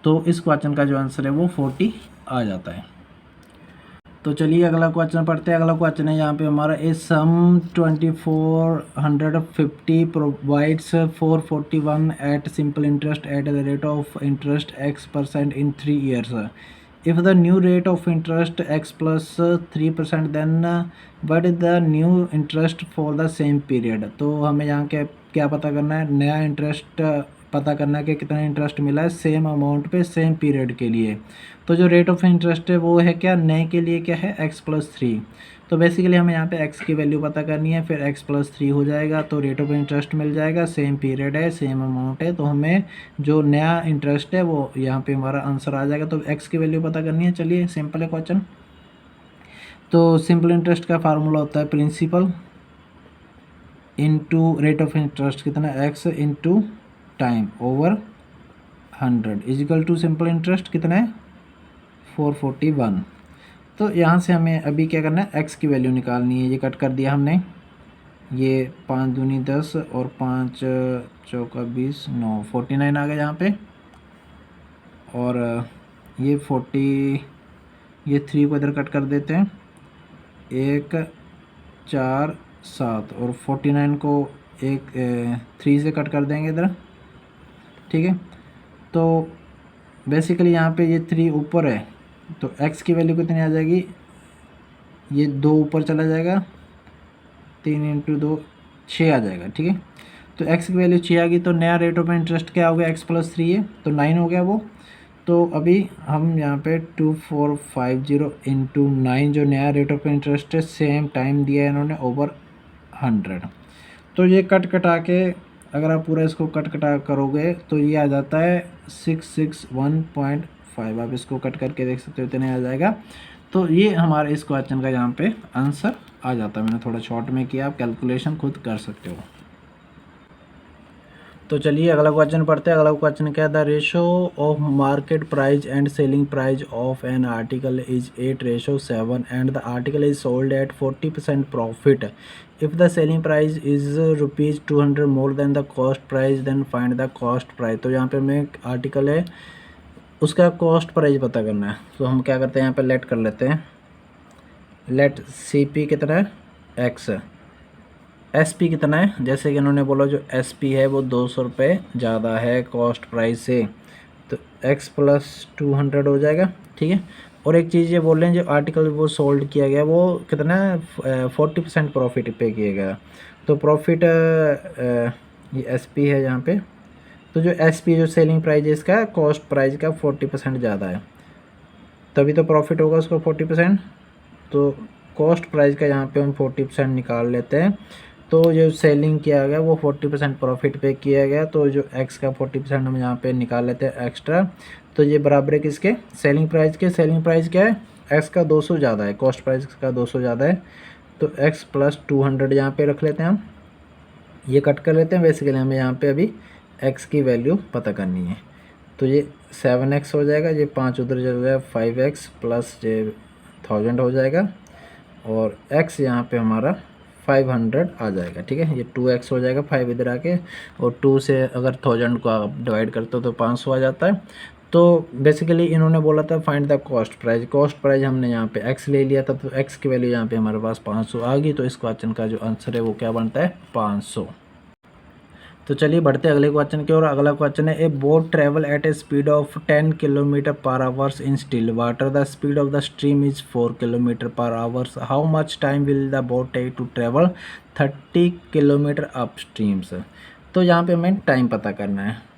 Speaker 2: तो इस क्वेश्चन का जो आंसर है वो 40 आ जाता है। तो चलिए अगला क्वेश्चन पढ़ते हैं। अगला क्वेश्चन है यहाँ पे हमारा a sum 2450 provides 441 at simple interest at the rate of interest x% in 3 years. If the new rate of interest x plus 3%, then what is the new interest for the same period? तो हमें यहाँ के क्या पता करना है, नया interest पता करना है कि कितना इंटरेस्ट मिला है सेम अमाउंट पे सेम पीरियड के लिए। तो जो रेट ऑफ इंटरेस्ट है वो है क्या, नए के लिए क्या है x + 3, तो बेसिकली हमें यहाँ पे x की वैल्यू पता करनी है, फिर x + 3 हो जाएगा तो रेट ऑफ इंटरेस्ट मिल जाएगा, सेम पीरियड है सेम अमाउंट है, तो हमें जो नया इंटरेस्ट है वो यहाँ पे हमारा आंसर आ जाएगा। तो x की वैल्यू पता करनी है, चलिए सिंपल है क्वेश्चन। तो सिंपल इंटरेस्ट का फार्मूला होता है principal into rate of interest कितना x into time over 100 equal to simple interest कितना है 441। तो यहाँ से हमें अभी क्या करना है, एक्स की वैल्यू निकालनी है। ये कट कर दिया हमने, ये 5 दूनी 10 और 5 चौका 20 9 49 आ गया यहाँ पे। और ये 3 को इधर कट कर देते हैं, 1 4 7 और 49 को 3 से कट कर देंगे इधर, ठीक है। तो बेसिकली यहाँ पे ये 3 ऊपर है तो x की वैल्यू कितनी आ जाएगी, ये 2 ऊपर चला जाएगा, 3 इंटू 2 6 आ जाएगा, ठीक है। तो x की वैल्यू 6 आ गई तो नया रेट ऑफ इंटरेस्ट क्या हो गया, x + 3 है तो 9 हो गया वो। तो अभी हम यहाँ पे 2450 इंटू 9 जो नया रेट ऑफ इंटरेस्ट है, सेम टाइम दिया है इन्होंने ओवर 100। तो ये कट कटा के अगर आप पूरा इसको कट कटा करोगे तो ये आ जाता है 661.5। आप इसको कट करके देख सकते हो इतने आ जाएगा। तो ये हमारे इस क्वेश्चन का यहाँ पे आंसर आ जाता है। मैंने थोड़ा शॉर्ट में किया, आप कैलकुलेशन खुद कर सकते हो। तो चलिए अगला क्वेश्चन पढ़ते हैं। अगला क्वेश्चन क्या है, the ratio of market price and selling price of an article is 8:7 and the article is sold at 40% profit. If the selling price is ₹200 more than the cost price then find the cost price. तो यहाँ पे हमें एक article है उसका cost price पता करना है। तो हम क्या करते हैं, यहाँ पे लेट कर लेते हैं, लेट CP कितना है x, SP कितना है, जैसे कि इन्होंने बोला जो SP है वो 200 रुपये ज़्यादा है कॉस्ट प्राइस से, तो x + 200 हो जाएगा, ठीक है। और एक चीज़ ये बोल रहे हैं जो आर्टिकल वो सोल्ड किया गया वो कितना है 40% प्रॉफिट पे किया गया। तो प्रॉफिट ये SP है यहाँ पे, तो जो SP जो सेलिंग प्राइस है इसका कॉस्ट प्राइस का 40% ज़्यादा है, तभी तो प्रॉफिट होगा उसको 40%। तो कॉस्ट प्राइस का यहाँ पे हम 40% निकाल लेते हैं। तो जो सेलिंग किया गया वो 40% प्रॉफिट पे किया गया, तो जो x का 40% हम यहाँ पे निकाल लेते हैं एक्स्ट्रा। तो ये बराबर है किसके, सेलिंग प्राइस के। सेलिंग प्राइस क्या है, x का 200 ज़्यादा है, कॉस्ट प्राइस का 200 ज़्यादा है, तो x + 200 यहाँ पे रख लेते हैं हम। ये कट कर लेते हैं, बेसिकली हमें यहाँ पे अभी x की वैल्यू पता करनी है। तो ये 7x हो जाएगा, ये 5 उधर चल जाएगा 5x + ये 1000 हो जाएगा, और x यहाँ पे हमारा 500 आ जाएगा, ठीक है। ये 2x हो जाएगा, 5 इधर आके, और 2 से अगर 1000 को आप डिवाइड करते हो तो 500 आ जाता है। तो बेसिकली इन्होंने बोला था find the cost price. Cost price हमने यहाँ पे x ले लिया था, तो x की वैल्यू यहाँ पे हमारे पास 500 आ गई। तो इस क्वेश्चन का जो आंसर है वो क्या बनता है 500। तो चलिए बढ़ते अगले क्वेश्चन की ओर। अगला क्वेश्चन है, a boat travel at a speed of 10 km/h in still water, the speed of the stream is 4 km/h, how much time will the boat take to travel 30 km up streams. तो यहाँ पे हमें time पता करना है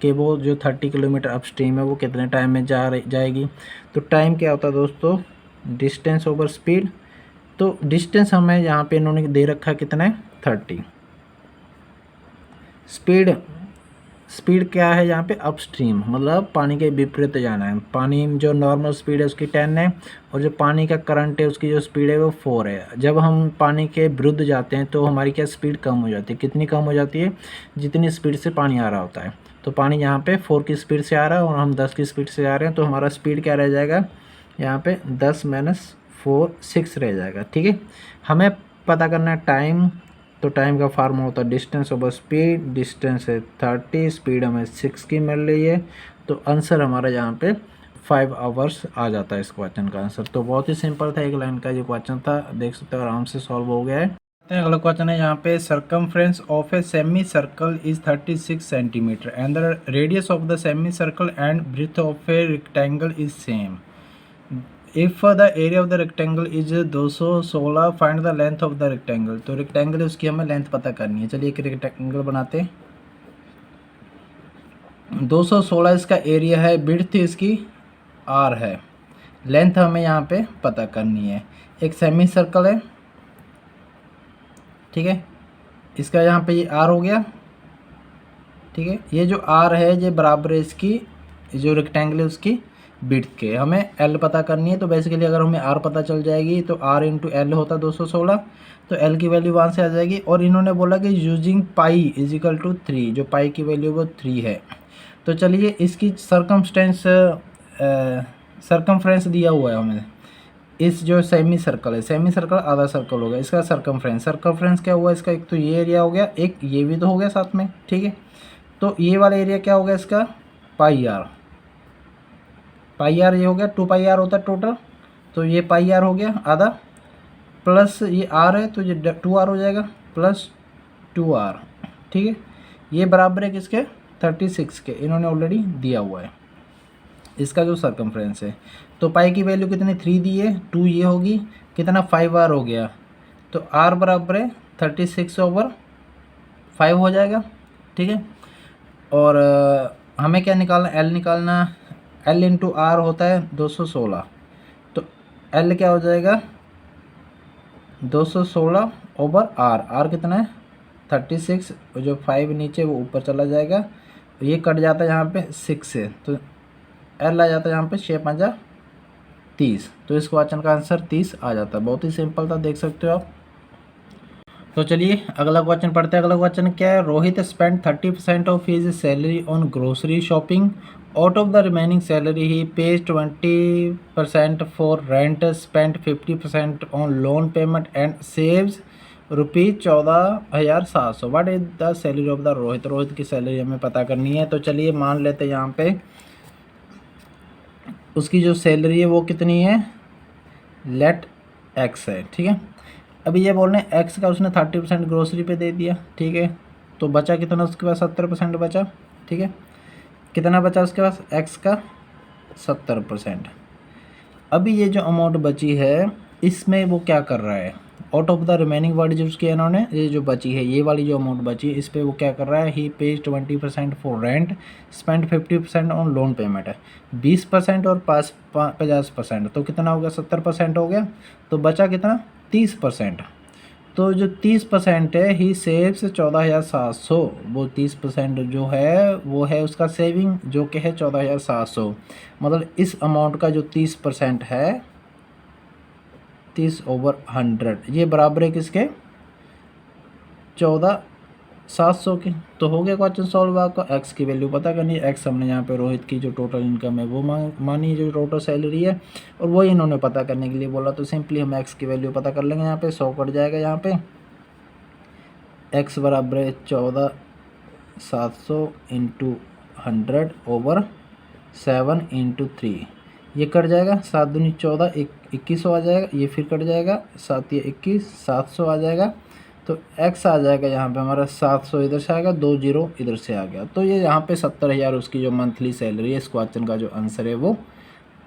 Speaker 2: कि वो जो 30 km अप स्ट्रीम है वो कितने टाइम में जाएगी। तो टाइम क्या होता है दोस्तों, डिस्टेंस ओवर स्पीड। तो डिस्टेंस हमें यहाँ पे इन्होंने दे रखा कितना है 30। स्पीड क्या है यहाँ पे अपस्ट्रीम, मतलब पानी के विपरीत जाना है। पानी जो नॉर्मल स्पीड है उसकी 10 है, और जो पानी का करंट है उसकी जो स्पीड है वो 4 है। जब हम पानी के विरुद्ध जाते हैं तो हमारी क्या स्पीड कम हो जाती है, कितनी कम हो जाती है, जितनी स्पीड से पानी आ रहा होता है। तो पानी यहाँ पे 4 की स्पीड से आ रहा है और हम 10 की स्पीड से आ रहे हैं, तो हमारा स्पीड क्या रह जाएगा यहाँ पे 10 - 4 6 रह जाएगा, ठीक है। हमें पता करना है टाइम। तो टाइम का फार्मूला होता है डिस्टेंस ओवर स्पीड, डिस्टेंस है 30, स्पीड हमें 6 की मिल रही है, तो आंसर हमारा यहाँ पे 5 आवर्स आ जाता है इस क्वेश्चन का आंसर। तो बहुत ही सिंपल था, एक लाइन का जो क्वेश्चन था, देख सकते हो आराम से सॉल्व हो गया है। अगला क्वेश्चन है यहाँ पे, circumference of a semi circle is 36 centimetre and the radius of the semi circle and breadth of a rectangle is same. If the area of the rectangle is 216 find the length of the rectangle. तो rectangle है उसकी हमें length पता करनी है। चलिए एक rectangle बनाते हैं। 216 इसका एरिया है, विड्थ इसकी r है, लेंथ हमें यहाँ पे पता करनी है। एक सेमी सर्कल है, ठीक है, इसका यहाँ पे ये r हो गया, ठीक है। ये जो r है ये बराबर है इसकी जो रेक्टेंगल है उसकी
Speaker 1: विड्थ के। हमें एल पता करनी है, तो बेसिकली अगर हमें आर पता चल जाएगी तो आर इंटू एल होता 216, तो एल की वैल्यू वहाँ से आ जाएगी। और इन्होंने बोला कि यूजिंग पाई इजिकल टू 3, जो पाई की वैल्यू वो 3 है। तो चलिए इसकी सरकमफ्रेंस दिया हुआ है हमें। इस जो सेमी सर्कल है, सेमी सर्कल आधा सर्कल हो गया, इसका सरकमफ्रेंस क्या हुआ इसका, एक तो ये एरिया हो गया, एक ये भी तो हो गया साथ में, ठीक है। तो ये वाला एरिया क्या हो गया इसका, पाई आर ये हो गया, 2 पाई आर होता है टोटल, तो ये पाई आर हो गया आधा, प्लस ये आर है तो ये 2 आर हो जाएगा, प्लस 2 आर, ठीक है। ये बराबर है किसके, 36 के, इन्होंने ऑलरेडी दिया हुआ है इसका जो सरकमफ्रेंस है। तो पाई की वैल्यू कितनी 3 दी है, 2 ये होगी, कितना 5 आर हो गया, तो आर बराबर है 36/5 हो जाएगा, ठीक है। और हमें क्या निकालना, एल निकालना, एल इंटू आर होता है 216, तो एल क्या हो जाएगा 216/आर, आर कितना है 36, जो 5 नीचे वो ऊपर चला जाएगा, ये कट जाता है यहाँ पे 6 से, तो एल आ जाता है यहाँ पे 6×5 30, तो इस क्वेश्चन का आंसर 30 आ जाता है। बहुत ही सिंपल था, देख सकते हो आप। तो चलिए अगला क्वेश्चन पढ़ते हैं। अगला क्वेश्चन क्या है, Rohit spend 30% of his salary on grocery shopping, out of the remaining salary he pays 20% for rent, spend 50% on loan payment and saves ₹14,700। What is the salary of the Rohit, Rohit की सैलरी हमें पता करनी है। तो चलिए मान लेते हैं यहाँ पे उसकी जो सैलरी है वो कितनी है, लेट एक्स है, ठीक है। अभी ये बोल रहे हैं एक्स का उसने 30% ग्रोसरी पे दे दिया, ठीक है। तो बचा कितना उसके पास, 70% बचा, ठीक है। कितना बचा उसके पास, एक्स का 70%। अभी ये जो अमाउंट बची है इसमें वो क्या कर रहा है, out of the remaining word use किया इन्होंने, ये जो बची है ये वाली जो अमाउंट बची है इस पर वो क्या कर रहा है, he pays 20% for rent, spend 50% on loan payment है, 20% और 50%, तो कितना हो गया 70% हो गया। तो बचा कितना 30%, तो जो 30% है ही सेव्स 14,700, वो 30% जो है वो है उसका सेविंग, जो कि है 14,700। मतलब इस अमाउंट का जो 30% है 30/100, ये बराबर है किसके, 14,700 के। तो हो गया क्वेश्चन सॉल्व। आपका एक्स की वैल्यू पता करनी है, एक्स हमने यहाँ पे रोहित की जो टोटल इनकम है वो मानी, जो टोटल सैलरी है, और वही इन्होंने पता करने के लिए बोला। तो सिंपली हम एक्स की वैल्यू पता कर लेंगे, यहाँ पे 100 कट जाएगा, यहाँ पे एक्स बराबर है 14,700 इंटू 100/7 इंटू 3, ये कट जाएगा, 7 दूनी 14, 2100 आ जाएगा, ये फिर कट जाएगा, 7 ये 21, 700 आ जाएगा। तो x आ जाएगा यहाँ पे हमारा 700, इधर से आएगा, 2 0 इधर से आ गया। तो ये यहाँ पे 70,000 उसकी जो मंथली सैलरी है, इस क्वेश्चन का जो आंसर है वो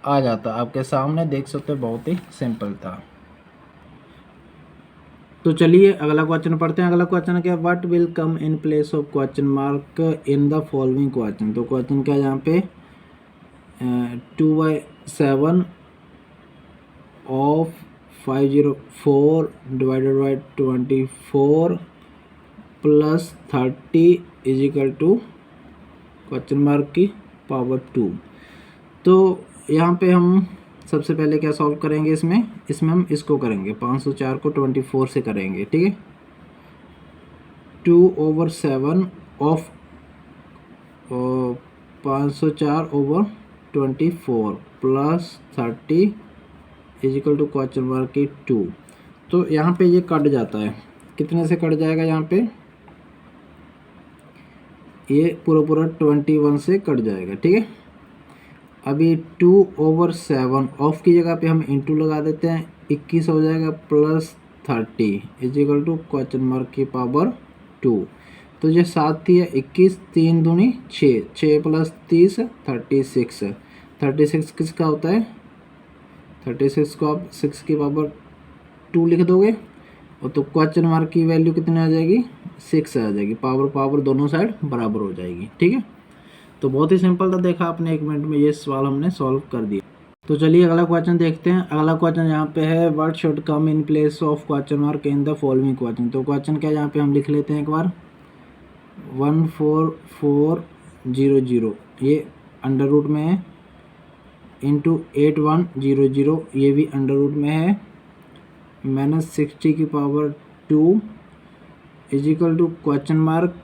Speaker 1: आ जाता। आपके सामने देख सकते हो, बहुत ही सिंपल था। तो चलिए अगला क्वेश्चन पढ़ते हैं। अगला क्वेश्चन क्या है, what will come in place of question mark in the following question. तो क्वेश्चन क्या है यहाँ पे, 2/7 of 504 divided by 24 plus 30 is equal to question mark की पावर 2। तो यहाँ पे हम सबसे पहले क्या सॉल्व करेंगे, इसमें हम इसको करेंगे, 504 को 24 से करेंगे, ठीक है। 2/7 of 504/24 plus 30 is equal to question mark की 2। तो यहाँ पे ये कट जाता है, कितने से कट जाएगा, यहाँ पे ये पूरा 21 से कट जाएगा, ठीक है। अभी 2/7 ऑफ की जगह पे हम इंटू लगा देते हैं, 21 हो जाएगा, plus 30 is equal to question mark की पावर 2। तो ये 7 थी, 21, 3 दूनी 6, 6 प्लस 30 36, 36 किसका होता है, 36 को आप 6 की पावर 2 लिख दोगे, और तो क्वेश्चन मार्क की वैल्यू कितनी आ जाएगी, 6 आ जाएगी, पावर दोनों साइड बराबर हो जाएगी, ठीक है। तो बहुत ही सिंपल था, देखा आपने 1 मिनट में ये सवाल हमने सॉल्व कर दिया। तो चलिए अगला क्वेश्चन देखते हैं। अगला क्वेश्चन यहाँ पे है, what should come in place of question mark in the following question. तो क्वेश्चन क्या है, यहाँ पे हम लिख लेते हैं एक बार, 14400, ये अंडर रूट में है,
Speaker 2: इंटू 8100, ये भी अंडर रूट में है, माइनस 60 की power 2 equal to question mark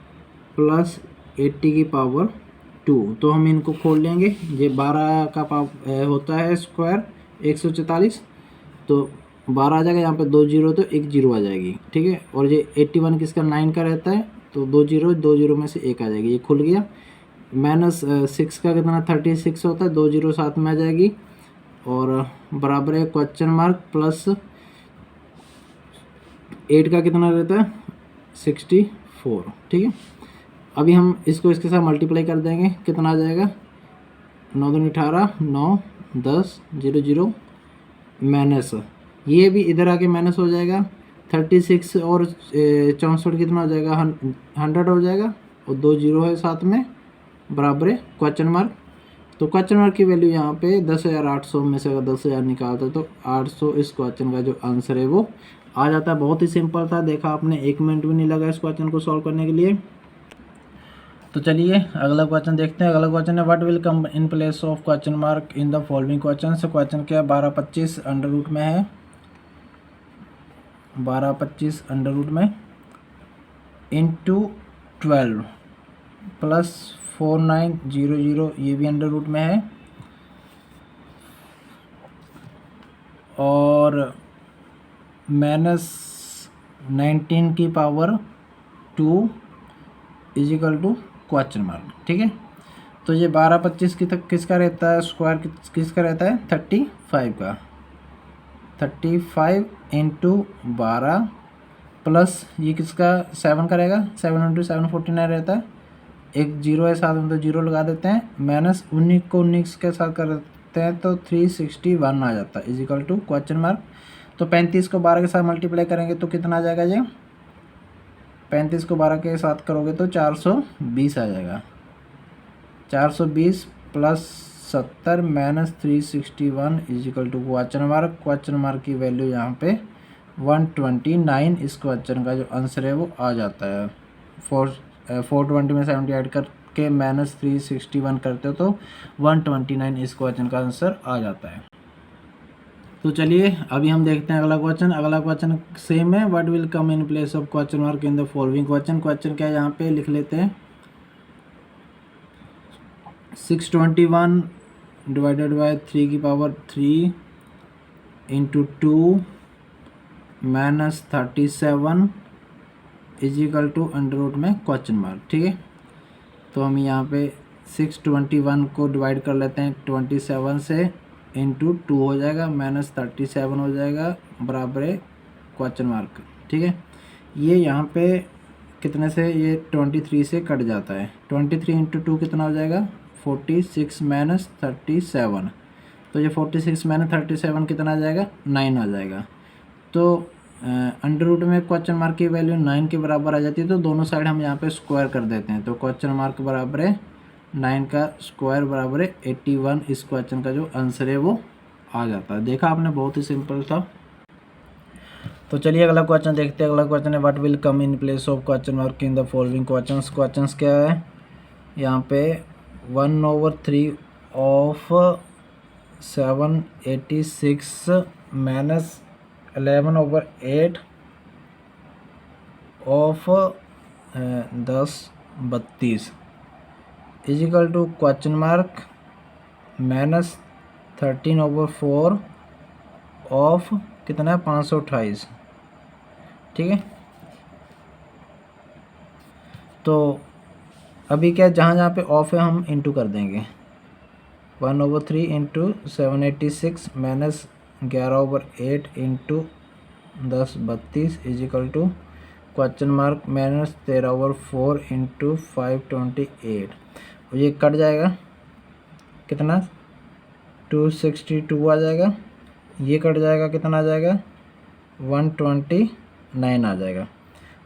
Speaker 2: plus 80 की पावर 2। तो हम इनको खोल लेंगे। ये 12 का होता है स्क्वायर 144, तो 12 आ जाएगा, यहाँ पे 2 जीरो तो 1 जीरो आ जाएगी, ठीक है। और ये 81 किसका 9 का रहता है, तो 2 जीरो में से 1 आ जाएगी, ये खुल गया। माइनस 6 का कितना 36 होता है, 2 जीरो साथ में आ जाएगी, और बराबर है क्वेश्चन मार्क प्लस 8 का कितना रहता है 64, ठीक है। अभी हम इसको इसके साथ मल्टीप्लाई कर देंगे, कितना आ जाएगा 9 दूनी 18, 9 10 0 0 माइनस, ये भी इधर आके माइनस हो जाएगा। 36 और 64 कितना हो जाएगा 100 हो जाएगा, और 2 जीरो है साथ में, बराबर है क्वेश्चन मार्क। तो क्वेश्चन मार्क की वैल्यू यहाँ पे 10,800 में से अगर 10,000 निकालते तो 800 इस क्वेश्चन का जो आंसर है वो आ जाता है। बहुत ही सिंपल था, देखा आपने, 1 मिनट भी नहीं लगा इस क्वेश्चन को सॉल्व करने के लिए। तो चलिए अगला क्वेश्चन देखते हैं। अगला क्वेश्चन है what will come in place of question mark in the following question. से क्वेश्चन क्या है 1225 अंडर रूट में है, 1225 अंडर रूट में इंटू 12 प्लस 4900, ये भी अंडर रूट में है, और माइनस 19 की power 2 equal to question mark, ठीक है। तो ये 1225 की तक किसका रहता है स्क्वायर, किसका रहता है 35 का, 35 इंटू 12 प्लस ये किसका 7 का रहेगा, 7 इंटू 7 49 रहता है, एक जीरो है साथ में तो जीरो लगा देते हैं, माइनस 19 को 19 के साथ करते हैं तो 361 आ जाता है इजिकल टू क्वेश्चन मार्क। तो 35 को 12 के साथ मल्टीप्लाई करेंगे तो कितना आ जाएगा, ये 35 को 12 के साथ करोगे तो 420 आ जाएगा, 420 plus 70 minus 361 equal to question mark. Question mark की वैल्यू यहाँ पे 129 इस क्वेश्चन का जो आंसर है वो आ जाता है। 420 में 70 ऐड करके माइनस 361 करते हो तो 129 इस क्वेश्चन का आंसर आ जाता है। तो चलिए अभी हम देखते हैं अगला क्वेश्चन। अगला क्वेश्चन सेम है, what will come in place of question mark in the following question. Question क्या है यहाँ पे लिख लेते हैं, 621 डिवाइडेड बाय 3 की power 3 into 2 minus 37 equal to under root में क्वेश्चन मार्क, ठीक है। तो हम यहाँ पे 621 को डिवाइड कर लेते हैं 27 से, इंटू 2 हो जाएगा, माइनस 37 हो जाएगा, बराबर है क्वेश्चन मार्क, ठीक है। ये यहाँ पे कितने से, ये 23 से कट जाता है, 23 इंटू 2 कितना हो जाएगा 46 माइनस 37, तो ये 46 माइनस 37 कितना आ जाएगा 9 आ जाएगा। तो अंडर रूट में क्वेश्चन मार्क की वैल्यू 9 के बराबर आ जाती है, तो दोनों साइड हम यहाँ पे स्क्वायर कर देते हैं, तो क्वेश्चन मार्क बराबर है 9 का स्क्वायर बराबर है 81, इस क्वेश्चन का जो आंसर है वो आ जाता है। देखा आपने, बहुत ही सिंपल था। तो चलिए अगला क्वेश्चन देखते हैं। अगला क्वेश्चन है what will come in place of question mark in the following questions. Questions क्या है यहाँ पे 1/3 of 786 minus 11/8 of 10/32 equal to question mark minus 13/4 of कितना है 528, ठीक है। तो अभी क्या जहाँ जहाँ पे ऑफ है हम इंटू कर देंगे, 1/3 into 786 minus 11/8 into 10/32 equal to question mark minus 13/4 into 528, और ये कट जाएगा कितना 262 आ जाएगा, ये कट जाएगा कितना आ जाएगा 129 आ जाएगा,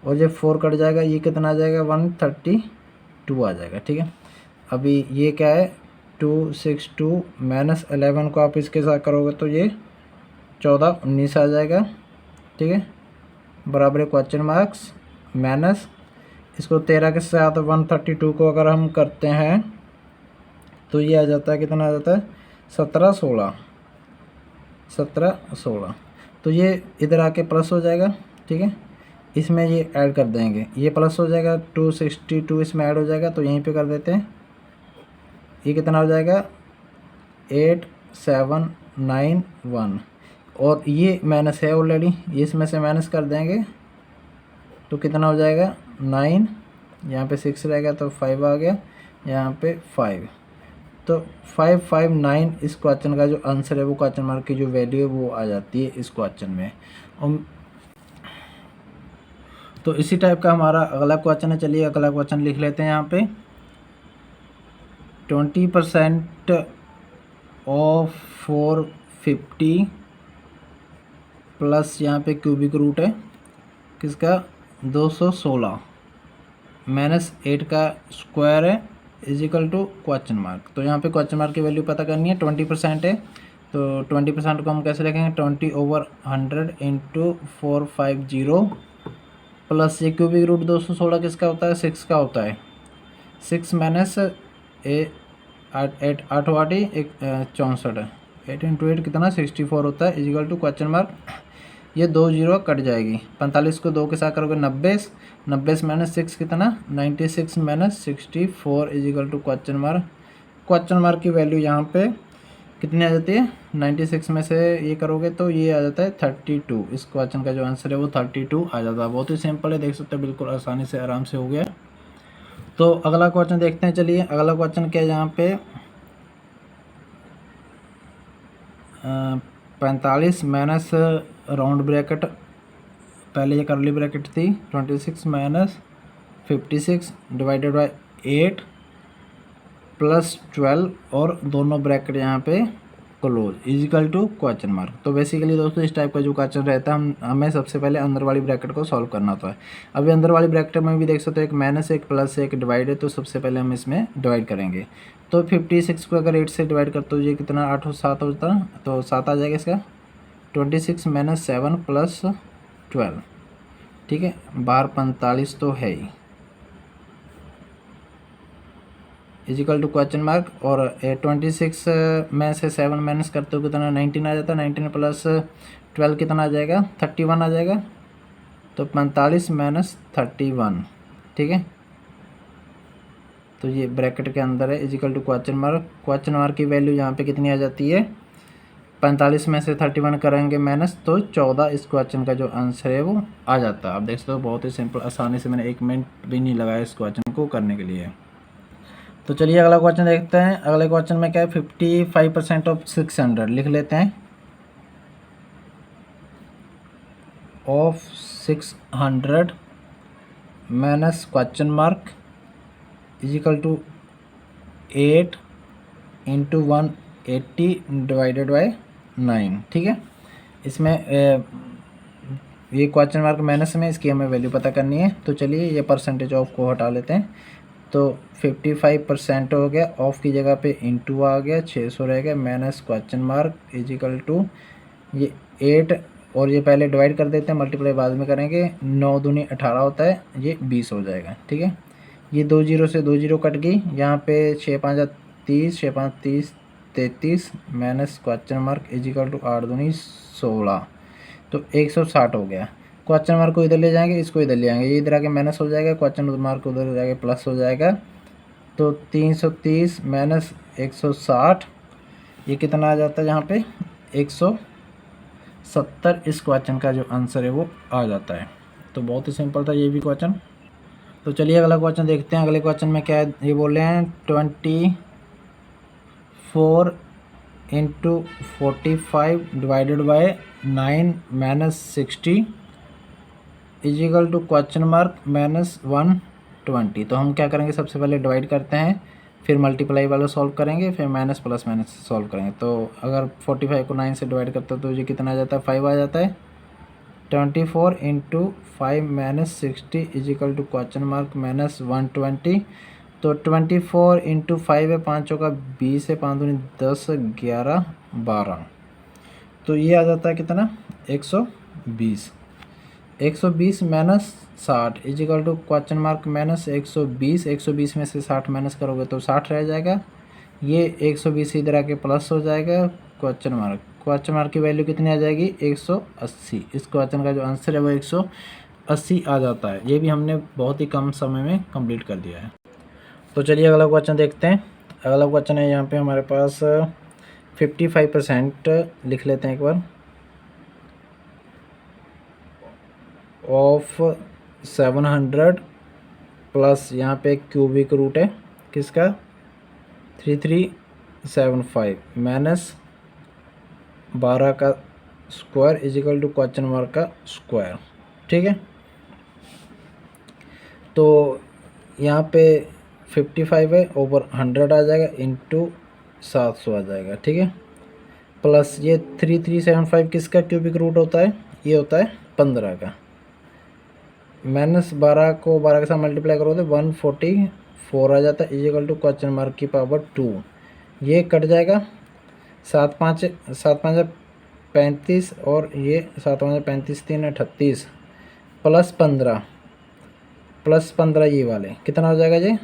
Speaker 2: और ये 4 कट जाएगा, ये कितना आ जाएगा 132 आ जाएगा, ठीक है। अभी ये क्या है 262 माइनस 11 को आप इसके साथ करोगे तो ये 14 19 आ जाएगा, ठीक है, बराबर है क्वेश्चन मार्क्स माइनस इसको 13 के साथ 132 को अगर हम करते हैं तो ये आ जाता है कितना आ जाता है
Speaker 1: 17 16 17 16, तो ये इधर आके प्लस हो जाएगा, ठीक है। इसमें ये ऐड कर देंगे, ये प्लस हो जाएगा, 262 इसमें ऐड हो जाएगा, तो यहीं पे कर देते हैं। ये कितना हो जाएगा 8791, और ये माइनस है ऑलरेडी, ये इसमें से माइनस कर देंगे तो कितना हो जाएगा 9, यहाँ पे 6 रहेगा तो 5 आ गया, यहाँ पे 5, तो 559 इस क्वेश्चन का जो आंसर है वो क्वेश्चन मार्क की जो वैल्यू है वो आ जाती है इस क्वेश्चन में। तो इसी टाइप का हमारा अगला क्वेश्चन है। चलिए अगला क्वेश्चन लिख लेते हैं यहाँ पे। 20% ऑफ 450 प्लस यहाँ पे क्यूबिक रूट है किसका 216 माइनस 8 का स्क्वायर है इजिकल टू क्वेश्चन मार्क। तो यहाँ पे क्वेश्चन मार्क की वैल्यू पता करनी है। 20% है तो 20% को हम कैसे लिखेंगे 20/100 इंटू 450 प्लस ये क्यूबिक रूट 216 किसका होता है 6 का होता है। 6 माइनस 8 8 एक 64 8 इंटू 8 कितना 64 होता है इजिकल टू क्वेश्चन मार्क। ये 2 जीरो कट जाएगी, 45 को 2 के साथ करोगे 90, 90 माइनस 6 कितना 96 minus 64 equal to question mark. Question mark की वैल्यू यहाँ पे कितनी आ जाती है 96 में से ये करोगे तो ये आ जाता है 32। इस क्वेश्चन का जो आंसर है वो 32 आ जाता है। बहुत ही सिंपल है, देख सकते हो बिल्कुल आसानी से आराम से हो गया। तो अगला क्वेश्चन देखते हैं। चलिए अगला क्वेश्चन क्या है यहाँ पे 45 माइनस राउंड ब्रैकेट, पहले ये करली ब्रैकेट थी 26 माइनस 56 डिवाइडेड बाय 8 प्लस 12 और दोनों ब्रैकेट यहाँ पे close equal to question mark. तो बेसिकली दोस्तों इस टाइप का जो क्वेश्चन रहता है हमें सबसे पहले अंदर वाली ब्रैकेट को सॉल्व करना होता है। अभी अंदर वाली ब्रैकेट में भी देख सकते हो एक माइनस एक प्लस एक डिवाइड है, तो सबसे पहले हम इसमें डिवाइड करेंगे। तो 56 को अगर 8 से डिवाइड करते हो ये कितना 8 और 7 होता है तो 7 आ जाएगा इसका। 26 माइनस 7 प्लस 12, ठीक है, बाहर 45 तो है ही इजिकल टू क्वेश्चन मार्क। और 26 में से 7 माइनस करते हो कितना 19 आ जाता है। 19 प्लस 12 कितना आ जाएगा 31 आ जाएगा। तो 45 माइनस 31, ठीक है, तो ये ब्रैकेट के अंदर है equal to question mark. Question mark की वैल्यू यहाँ पे कितनी आ जाती है 45 में से 31 करेंगे माइनस तो 14 इस क्वेश्चन का जो आंसर है वो आ जाता है। आप देख सकते हो बहुत ही सिंपल, आसानी से मैंने 1 मिनट भी नहीं लगाया इस क्वेश्चन को करने के लिए। तो चलिए अगला क्वेश्चन देखते हैं। अगले क्वेश्चन में क्या है 55% ऑफ 600 लिख लेते हैं। Of 600 minus question mark equal to 8 into 180 divided by 9, ठीक है। इसमें ये क्वेश्चन मार्क माइनस में, इसकी हमें वैल्यू पता करनी है। तो चलिए ये परसेंटेज ऑफ को हटा लेते हैं। तो 55% हो गया, ऑफ की जगह पे इंटू आ गया 600 रह गया minus question mark equal to ये 8 और ये पहले डिवाइड कर देते हैं, मल्टीप्लाई बाद में करेंगे। 9 दूनी 18 होता है, ये 20 हो जाएगा, ठीक है। ये 2 जीरो से 2 जीरो कट गई, यहाँ पे 6 5 30 6 5 30 33 minus question mark equal to 8 दूनी 16, तो 160 हो गया। क्वेश्चन मार्क को इधर ले जाएंगे, इसको इधर ले आएंगे, ये इधर आके माइनस हो जाएगा, क्वेश्चन मार्क को उधर जाके प्लस हो जाएगा। तो 330 माइनस 160 ये कितना आ जाता है यहाँ पे 170 इस क्वेश्चन का जो आंसर है वो आ जाता है। तो बहुत ही सिंपल था ये भी क्वेश्चन। तो चलिए अगला क्वेश्चन देखते हैं। अगले क्वेश्चन में क्या है, ये बोल रहे हैं 24 into 45 divided by 9 minus 60 equal to question mark minus 120। तो हम क्या करेंगे, सबसे पहले डिवाइड करते हैं, फिर मल्टीप्लाई वाला सॉल्व करेंगे, फिर माइनस प्लस माइनस सॉल्व करेंगे। तो अगर 45 को 9 से डिवाइड करते हो तो ये कितना आ जाता है 5 आ जाता है। 24 into 5 minus 60 equal to question mark minus 120। तो 24 इंटू 5 है, 5 का 20 है, 5 दूनी 10 11 12, तो ये आ जाता है कितना 120। 120 minus 60 equal to question mark minus 120। 120 में से 60 माइनस करोगे तो 60 रह जाएगा। ये 120 इधर आके प्लस हो जाएगा, क्वेश्चन मार्क की वैल्यू कितनी आ जाएगी 180। इस क्वेश्चन का जो आंसर है वो 180 आ जाता है। ये भी हमने बहुत ही कम समय में कंप्लीट कर दिया है। तो चलिए अगला क्वेश्चन देखते हैं। अगला क्वेश्चन है यहाँ पे हमारे पास 55% लिख लेते हैं एक बार, ऑफ 700 प्लस यहाँ पे क्यूबिक रूट है किसका 3375 माइनस 12 का square equal to question mark का स्क्वायर। ठीक है, तो यहाँ पे 55 है ओवर 100 आ जाएगा इंटू 700 आ जाएगा। ठीक है, प्लस ये 3375 किसका क्यूबिक रूट होता है, ये होता है 15 का, माइनस 12 को 12 के साथ मल्टीप्लाई करो तो 144 आ जाता है इजिकल टू क्वेश्चन मार्क की पावर 2। ये कट जाएगा 7 5 35 और ये 7 5 35 3 38 प्लस 15 ये वाले कितना हो जाएगा, ये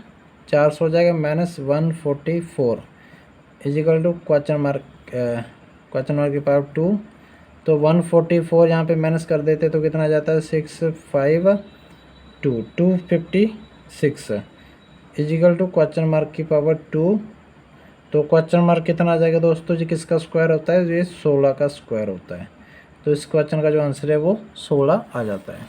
Speaker 1: 400 हो जाएगा minus 144 equal to question mark की पावर 2। तो 144 यहाँ पे माइनस कर देते तो कितना आ जाता है 256 इजिकल टू क्वेश्चन मार्क की पावर 2। तो क्वेश्चन मार्क कितना आ जाएगा दोस्तों जी, किसका स्क्वायर होता है, ये 16 का स्क्वायर होता है। तो इस क्वेश्चन का जो आंसर है वो 16 आ जाता है।